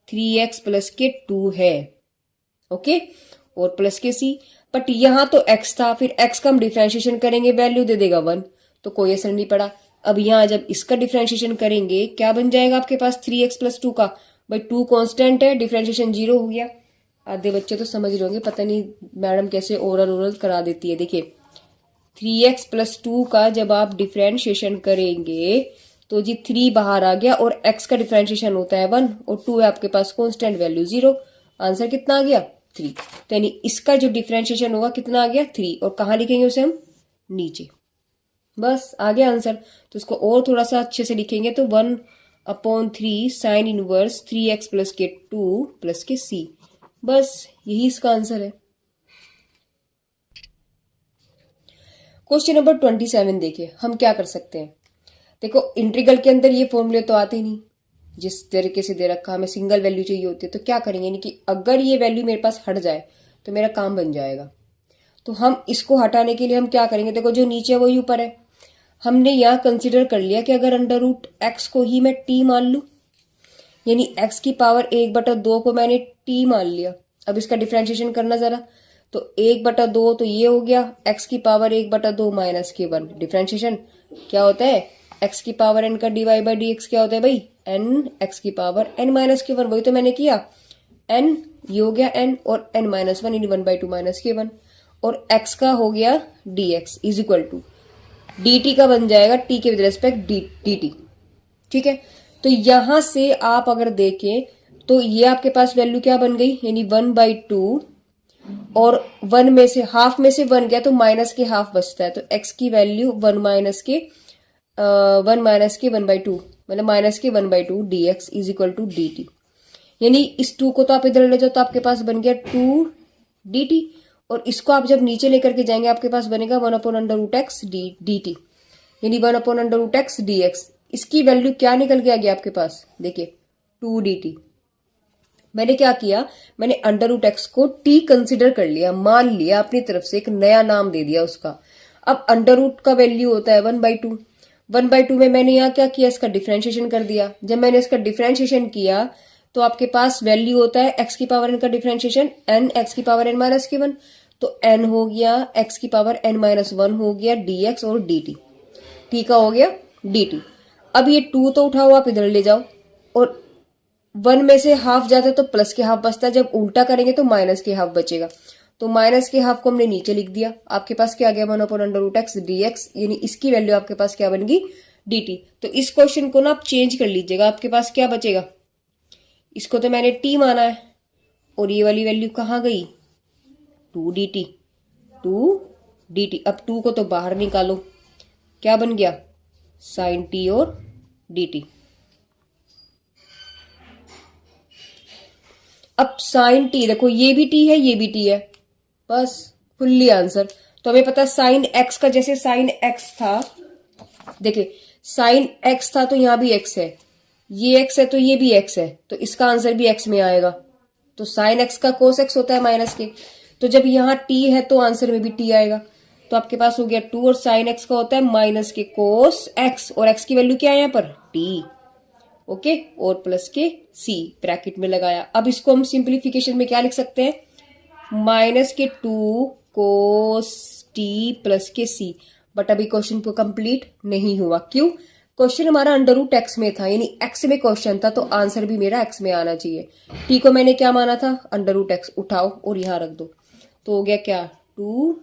3x प्लस के 2 है, ओके, और प्लस के c। बट यहाँ तो x था, फिर x का हम डिफरेंशिएशन करेंगे वैल्यू दे देगा 1, तो कोई असर नहीं पड़ा। अब यहाँ जब इसका डिफरेंशिएशन करेंगे क्या बन जाएगा आपके पास 3x प्लस 2 का, भाई 2 कांस्टेंट है, डिफरेंशिएशन 0 हो गया। आधे बच्चे तो समझ रहे होंगे, पता नहीं मैडम कैसे ओरल करा देती है। देखिए 3x प्लस 2 का जब आप डिफरेंशिएशन करेंगे तो जी 3 बाहर आ गया, और x का डिफरेंशिएशन होता है 1 और 2 है आपके पास कांस्टेंट वैल्यू 0। आंसर कितना आ गया 3। तो यानी इसका जो डिफरेंशिएशन होगा कितना आ गया 3, और कहाँ लिखेंगे उसे हम, नीचे। बस आ गया आंसर। तो इसको और थोड़ा सा अच्छे से लिखेंगे तो 1/3 साइन इनवर्स 3x प्लस के 2 प्लस के c, बस यही इसका आंसर है। क्वेश्चन नंबर 27 देखिए, हम क्या कर सकते हैं। देखो इंटीग्रल के अंदर ये फॉर्मूले तो आते नहीं, जिस तरीके से दे रखा हमें सिंगल वैल्यू चाहिए होती है, तो क्या करेंगे, यानी कि अगर ये वैल्यू मेरे पास हट जाए तो मेरा काम बन जाएगा। तो हम इसको हटाने के लिए हम क्या करेंगे, देखो जो नीचे है वही ऊपर है। हमने यहाँ कंसिडर कर लिया कि अगर अंडर रूट एक्स को ही मैं टी मान लूं, यानी x की पावर 1/2 को मैंने t मान लिया। अब इसका डिफरेंशिएशन करना जरा, तो 1/2 तो ये हो गया, x की पावर 1/2 माइनस के 1, डिफरेंशिएशन क्या होता है x की पावर n का dy/dx क्या होता है भाई n, x की पावर n माइनस के 1, वही तो मैंने किया, n ये हो गया n और n माइनस 1 इन 1/2 माइनस के 1, और x का हो गया dx is equal to dt का बन जाएगा t के विद रेस्पेक्ट dt, ठीक है। तो यहां से आप अगर देखें तो ये आपके पास वैल्यू क्या बन गई, यानी 1/2, और 1 में से हाफ में से 1 गया तो माइनस के हाफ बचता है, तो x की वैल्यू 1 माइनस के 1/2 मतलब माइनस के 1/2 dx is equal to dt। यानी इस 2 को तो आप इधर ले जाओ तो आपके पास बन गया 2 dt, और इसको आप जब नीचे लेकर के जाएंगे आपके पास बनेगा 1/√x dt, यानी 1/√x dx। इसकी वैल्यू क्या निकल के आ गया आपके पास, देखिए 2 dt। मैंने क्या किया, मैंने अंडर रूट x को t कंसिडर कर लिया, मान लिया अपनी तरफ से, एक नया नाम दे दिया उसका। अब अंडर रूट का वैल्यू होता है 1/2, 1/2 में मैंने यहाँ क्या किया, इसका डिफरेंशिएशन कर दिया। जब मैंने इसका डिफरेंशिएशन किया तो आपके पास वैल्यू होता है x की पावर n का डिफरेंशिएशन n x की पावर n माइनस के 1, तो n हो गया x की पावर n-1 हो गया dx और dt, t का हो गया dt। अब ये 2 तो उठाओ आप इधर ले जाओ, और 1 में से हाफ जाता है तो प्लस के हाफ बचता है, जब उल्टा करेंगे तो माइनस के हाफ बचेगा। तो माइनस के हाफ को हमने नीचे लिख दिया, आपके पास क्या आ गया 1/√x dx, यानी इसकी वैल्यू आपके पास क्या बन गई dt। तो इस क्वेश्चन को ना आप चेंज कर लीजिएगा, आपके पास क्या बचेगा, इसको तो मैंने t माना है और ये वाली वैल्यू कहाँ गई 2dt, 2dt। अब 2 को तो बाहर निकालो, क्या बन गया sin t और dt। अब साइन टी देखो, ये भी टी है ये भी टी है, बस फुल्ली आंसर। तो हमें पता है साइन एक्स का, जैसे साइन एक्स था, देखिए साइन एक्स था तो यहां भी एक्स है, ये एक्स है तो ये भी एक्स है, तो इसका आंसर भी एक्स में आएगा। तो साइन एक्स का कोस एक्स होता है माइनस के, तो जब यहाँ टी है तो आंसर में भी टी आएगा। तो आपके पास हो गया 2 और साइन एक्स का होता है माइनस के कोस एक्स, और एक्स की वैल्यू क्या है यहाँ पर टी, ओके, और प्लस के सी ब्रैकेट में लगाया। अब इसको हम सिंप्लीफिकेशन में क्या लिख सकते हैं, माइनस के 2 कोस टी प्लस के सी। बट अभी क्वेश्चन को कंप्लीट नहीं हुआ, क्यों, क्वेश्चन हमारा √x में था, यानी x में क्वेश्चन था, तो आंसर भी मेरा x में आना चाहिए। t को मैंने क्या माना था √x, उठाओ और यहां रख दो, तो हो गया क्या 2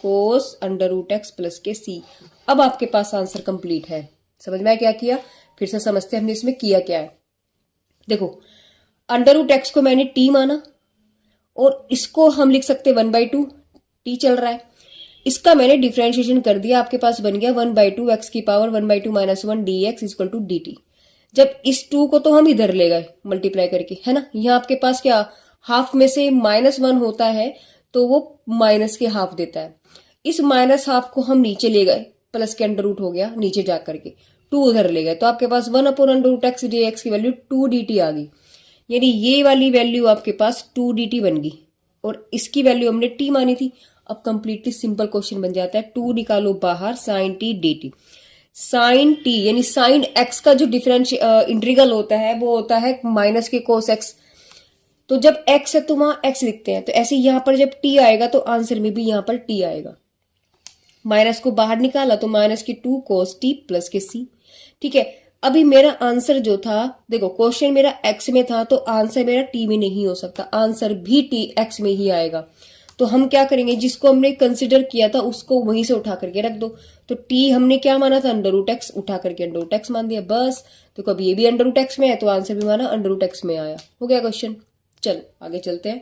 कोस √x प्लस के सी। अब आपके पास आंसर कंप्लीट है। समझ में आया क्या किया, फिर से समझते हैं हमने इसमें किया क्या है। देखो √x को मैंने t माना, और इसको हम लिख सकते 1/2, t चल रहा है, इसका मैंने डिफरेंशिएशन कर दिया, आपके पास बन गया 1/2 x की power 1/2 - 1 dx equal to dt। जब इस 2 को तो हम इधर ले गए मल्टीप्लाई करके, है ना, यहाँ आपके पास क्या हाफ में से -1 होता है तो वो माइनस के हाफ देता है, इस माइनस हाफ को हम नीचे ले गए, प्लस के अंडर रूट हो गया नीचे जा करके, 2 उधर ले गए, तो आपके पास 1/√x dx की वैल्यू 2 dt आ गई, यानी ये वाली वैल्यू आपके पास 2 dt बन गई, और इसकी वैल्यू हमने t मानी थी। अब कंप्लीटली सिंपल क्वेश्चन बन जाता है, 2 निकालो बाहर sine T dt। Sine T यानी साइन एक्स का जो इंटीग्रल होता है वो होता है माइनस के कोस एक्स, तो जब x है तो वहां x लिखते हैं, तो ऐसे यहां पर जब t आएगा तो आंसर में भी यहां पर t आएगा। माइनस को बाहर निकाला तो माइनस की 2 कोस टी प्लस के सी, ठीक है। अभी मेरा आंसर जो था, देखो क्वेश्चन मेरा x में था तो आंसर मेरा t में नहीं हो सकता, आंसर भी x में ही आएगा। तो हम क्या करेंगे, जिसको हमने कंसिडर किया था उसको वहीं से उठा करके रख दो। तो t हमने क्या माना था √x, उठा करके √x मान दिया, बस। तो कभी ये भी √x में है तो आंसर भी माना √x में आया, हो गया क्वेश्चन। चलो आगे चलते हैं।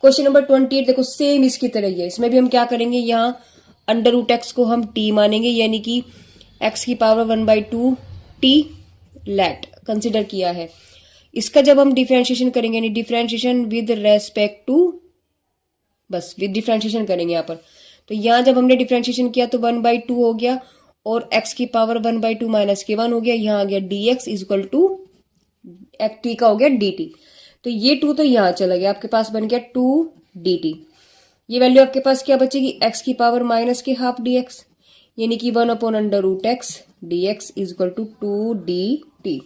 क्वेश्चन नंबर 28 देखो सेम इसकी तरह ही है, इसमें भी हम क्या करेंगे, यहाँ √x को हम t मानेंगे, यानी कि x की पावर 1/2 t लेट कंसिडर किया है। इसका जब हम डिफरेंशिएशन करेंगे, यानी डिफरेंशिएशन विद रेस्पेक्ट टू, बस विद डिफरेंशिएशन करेंगे यहाँ पर, तो यहाँ जब हमने डिफरेंशिएशन किया तो 1/2 हो गया, और x की पावर 1/2 माइनस के 1 हो गया, यहाँ आ गया dx इक्वल टू t का हो गया dt। तो ये 2 तो यहाँ चला गया, आपके पास बन गया 2 dt। ये वैल्यू आपके पास क्या बचेगी, x की पावर माइनस के हाफ dx, यानी कि 1/√x dx equal to 2 dt।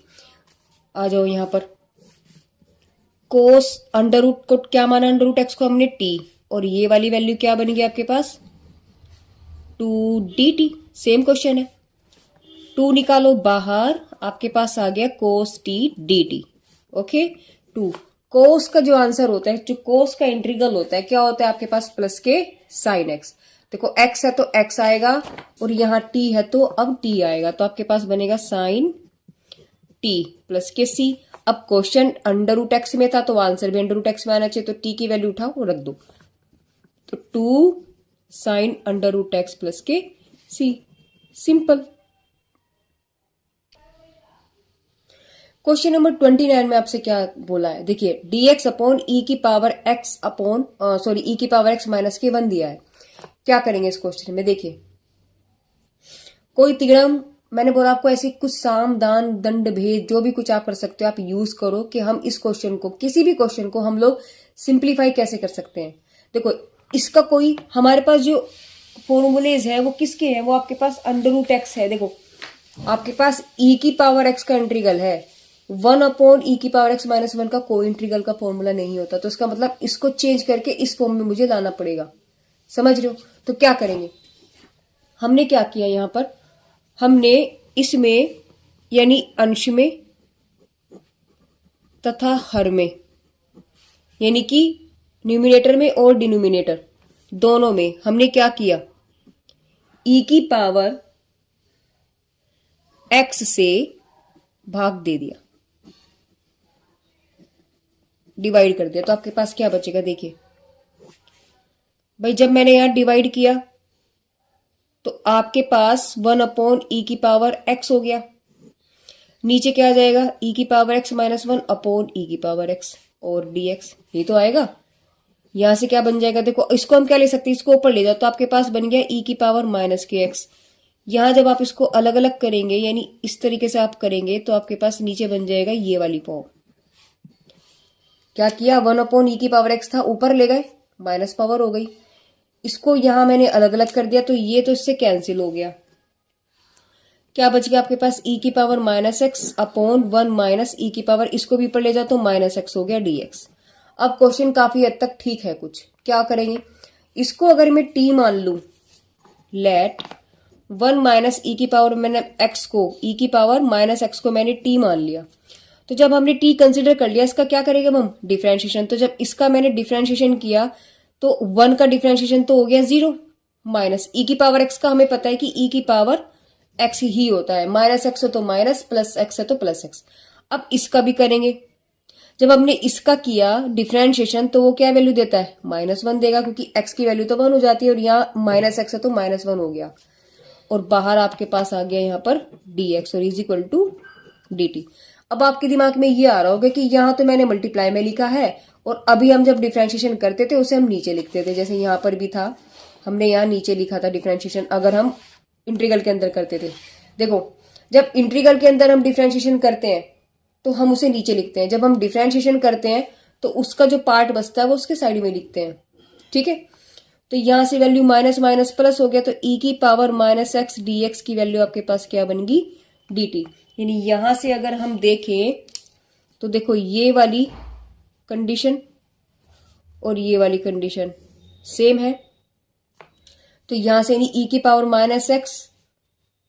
आ जाओ यहाँ पर, कोस अंडर रूट को क्या माना, √x को हमने t, और ये वाली वैल्यू क्या बनेगी आपके पास 2 dt। सेम क्वेश्चन है, 2 निकालो बाहर, आपके पास आ गया कोस t dt, ओके। 2 कोस का जो आंसर होता है, जो कोस का इंटीग्रल होता है, क्या होता है आपके पास प्लस के साइन एक्स। देखो x है तो x आएगा, और यहाँ t है तो अब t आएगा, तो आपके पास बनेगा साइन t प्लस के c। अब क्वेश्चन √x में था तो आंसर भी √x में आना चाहिए, तो t की वैल्यू उठाओ और रख दो, तो 2 साइन √x प्लस के c, सिंपल। क्वेश्चन नंबर 29 में आपसे क्या बोला है, देखिए dx अपॉन e की पावर x अपॉन e की पावर x माइनस के 1 दिया है। क्या करेंगे इस क्वेश्चन में, देखिए कोई तिगड़म, मैंने बोला आपको ऐसे कुछ साम दान दंड भेद जो भी कुछ आप कर सकते हो आप यूज करो, कि हम इस क्वेश्चन को, किसी भी क्वेश्चन को हम लोग सिंप्लीफाई कैसे कर सकते हैं। देखो इसका कोई, हमारे पास जो फॉर्मूलेज है वो किसके हैं, वो आपके पास √x है। देखो आपके पास e की पावर x का इंटीग्रल है, 1/e⁻x-1 का कोई इंटीग्रल का फॉर्मूला नहीं होता, तो इसका मतलब इसको चेंज करके इस फॉर्म में मुझे लाना पड़ेगा। समझ रहे हो? तो क्या करेंगे, हमने क्या किया यहां पर, हमने इसमें यानी अंश में तथा हर में, यानी कि न्यूमिनेटर में और डिनोमिनेटर दोनों में हमने क्या किया, e⁻x से भाग दे दिया, डिवाइड कर दिया। तो आपके पास क्या बचेगा, देखिए भाई, जब मैंने यहां डिवाइड किया तो आपके पास 1/e⁻x हो गया, नीचे क्या आ जाएगा, e⁻x-1/e⁻x और dx, ये तो आएगा। यहां से क्या बन जाएगा, देखो इसको हम क्या ले सकते हैं, इसको ऊपर ले जाओ तो आपके पास बन गया e⁻−kx। यहां जब आप इसको अलग अलग करेंगे, यानी इस तरीके से आप करेंगे, तो आपके पास नीचे बन जाएगा ये वाली फॉर्म। क्या किया, 1/e⁻x था, ऊपर ले गए, माइनस पावर हो गई, इसको यहां मैंने अलग अलग कर दिया, तो ये तो इससे कैंसिल हो गया। क्या बच गया आपके पास, e⁻x/1 - इसको भी ऊपर ले जाओ तो -x हो गया dx। अब क्वेश्चन काफी हद तक ठीक है, कुछ क्या करेंगे, इसको अगर मैं t मान लू, लेट 1 - मैंने x को e⁻x को मैंने t मान लिया, तो जब हमने t कंसिडर कर लिया, इसका क्या करेंगे हम, डिफरेंशिएशन। तो जब इसका मैंने डिफरेंशिएशन किया तो 1 का डिफरेंशिएशन तो हो गया 0, माइनस e⁻x का हमें पता है कि e⁻x ही होता है, -x हो तो माइनस, प्लस x है तो प्लस x। अब इसका भी करेंगे, जब हमने इसका किया डिफरेंशिएशन तो वो क्या वैल्यू देता है, -1 देगा, क्योंकि x की वैल्यू तो 1 हो जाती है, और यहाँ -x है तो -1 हो गया, और बाहर आपके पास आ गया यहाँ पर dx और = dt। अब आपके दिमाग में ये आ रहा होगा कि यहाँ तो मैंने मल्टीप्लाई में लिखा है, और अभी हम जब डिफरेंशिएशन करते थे उसे हम नीचे लिखते थे, जैसे यहाँ पर भी था, हमने यहाँ नीचे लिखा था डिफरेंशिएशन, अगर हम इंटीग्रल के अंदर करते थे। देखो, जब इंटीग्रल के अंदर हम डिफरेंशिएशन करते हैं तो हम उसे नीचे लिखते हैं, जब हम डिफरेंशिएशन करते हैं तो उसका जो पार्ट बचता है वो उसके साइड में लिखते हैं, ठीक है। तो यहां से वैल्यू माइनस माइनस प्लस हो गया, तो e⁻x dx की वैल्यू आपके पास क्या बनेगी, dt। यानी यहां से अगर हम देखें तो देखो ये वाली कंडीशन और ये वाली कंडीशन सेम है, तो यहां से e⁻x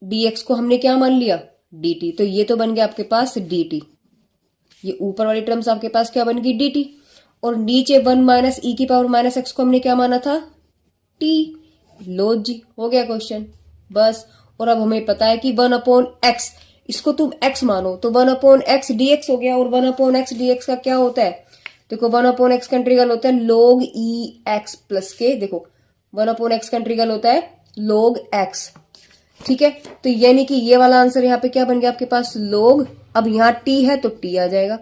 dx को हमने क्या मान लिया, dt, तो ये तो बन गया आपके पास dt। ये ऊपर वाली टर्म्स आपके पास क्या बन गई, dt, और नीचे 1 - e⁻x को हमने क्या माना था, t। लो जी, हो गया क्वेश्चन, बस। और अब हमें पता है कि 1/x, इसको तुम x मानो तो 1/x dx हो गया, और 1/x dx का क्या होता है, देखो 1/x का इंटीग्रल होता है log e x प्लस के, देखो 1/x का इंटीग्रल होता है log x, ठीक है। तो यानी कि ये वाला आंसर यहाँ पे क्या बन गया आपके पास, log, अब यहाँ t है तो t आ जाएगा,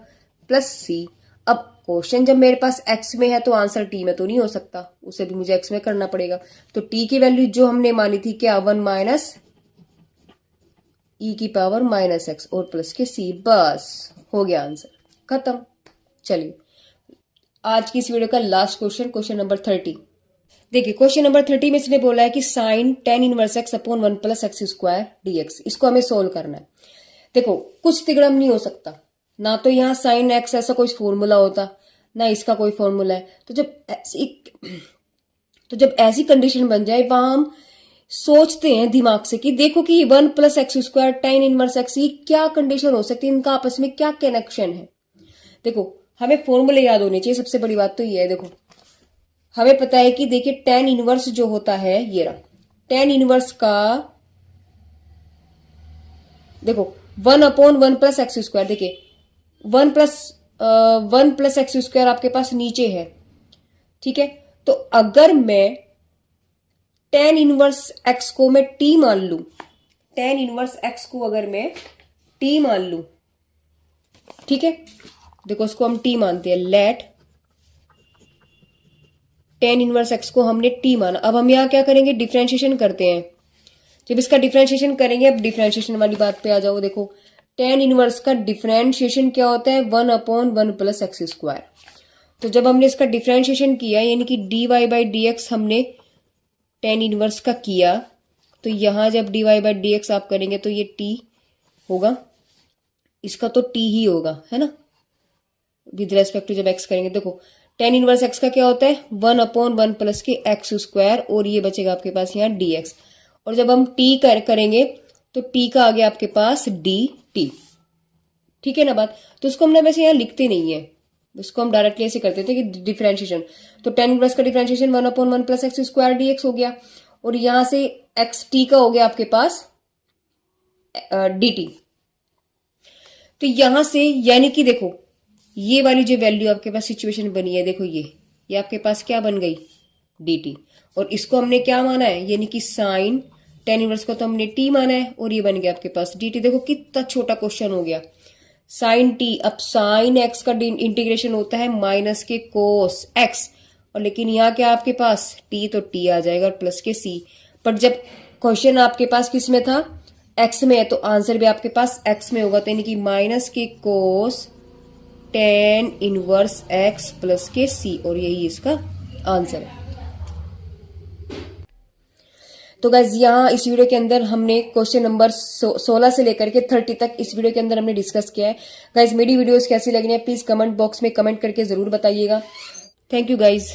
प्लस c। अब क्वेश्चन जब मेरे पास x में है तो आंसर t में तो नहीं हो सकता, उसे भी मुझे x में करना पड़ेगा। तो t की वैल्यू जो हमने मानी थी क्या, 1 - e⁻x और प्लस के c, बस हो गया आंसर, खत्म। चलिए आज की इस वीडियो का लास्ट क्वेश्चन, क्वेश्चन नंबर 30। देखिए क्वेश्चन नंबर 30 में इसने बोला है कि sin tan inverse x/1 + x² dx, इसको हमें सोल्व करना है। देखो कुछ तिगड़म नहीं हो सकता, ना तो यहाँ sin x ऐसा कोई फॉर्मूला होता, ना इसका कोई फॉर्मूला है। तो जब ऐसी कंडीशन बन जाए, वहां हम सोचते हैं दिमाग से कि देखो कि 1 + x² tan इनवर्स x, ये क्या कंडीशन हो सकती है, इनका आपस में क्या कनेक्शन है। देखो हमें फॉर्मूले याद होने चाहिए, सबसे बड़ी बात तो ये है। देखो हमें पता है कि देखिए tan इनवर्स जो होता है, ये रहा tan इनवर्स का, देखो 1/1 + x², देखिए 1 + x² आपके पास नीचे है, ठीक है। तो अगर मैं tan इनवर्स x को मैं t मान लू, tan इनवर्स x को अगर मैं t मान लू, ठीक है, देखो उसको हम t मानते हैं, लेट tan इनवर्स x को हमने t माना। अब हम यहाँ क्या करेंगे, डिफरेंशिएशन करते हैं। जब इसका डिफरेंशिएशन करेंगे, अब डिफरेंशिएशन वाली बात पे आ जाओ। देखो tan इनवर्स का डिफरेंशिएशन क्या होता है, 1/1 + x²। तो जब हमने इसका डिफरेंशिएशन किया, यानी कि dy/dx हमने tan इनवर्स का किया, तो यहां जब dy/dx आप करेंगे तो ये t होगा, इसका तो टी ही होगा, है ना, विद रेस्पेक्ट टू जब एक्स करेंगे। देखो टेन इनवर्स एक्स का क्या होता है, 1/1 प्लस के एक्स स्क्वायर, और ये बचेगा आपके पास यहाँ डी एक्स। और जब हम टी करेंगे तो टी का आ गया आपके पास डी टी, ठीक है ना बात। तो उसको हमने वैसे यहाँ लिखते नहीं है, इसको हम डायरेक्टली ऐसे करते थे कि डिफरेंशिएशन। तो टेन इनवर्स का differentiation 1/1 plus x square D x हो गया, और यहां से एक्स टी का हो गया आपके पास डी टी। तो यहां से यानी कि देखो ये वाली जो वैल्यू आपके पास सिचुएशन बनी है, देखो ये आपके पास क्या बन गई, डी टी। और इसको हमने क्या माना है, यानी कि साइन टेन इनवर्स को तो हमने टी माना है, और ये बन गया आपके पास डी टी। देखो कितना छोटा क्वेश्चन हो गया, साइन टी। अब साइन एक्स का इंटीग्रेशन होता है माइनस के कोस एक्स, और लेकिन यहाँ क्या आपके पास टी, तो टी आ जाएगा और प्लस के सी। पर जब क्वेश्चन आपके पास किस में था, एक्स में है, तो आंसर भी आपके पास एक्स में होगा, तो यानी कि माइनस के कोस टेन इनवर्स एक्स प्लस के सी, और यही इसका आंसर है। तो गाइज यहाँ इस वीडियो के अंदर हमने क्वेश्चन नंबर 16 से लेकर के 30 तक इस वीडियो के अंदर हमने डिस्कस किया है। गाइज मेरी वीडियोस कैसी लग रही है प्लीज कमेंट बॉक्स में कमेंट करके जरूर बताइएगा। Thank you guys.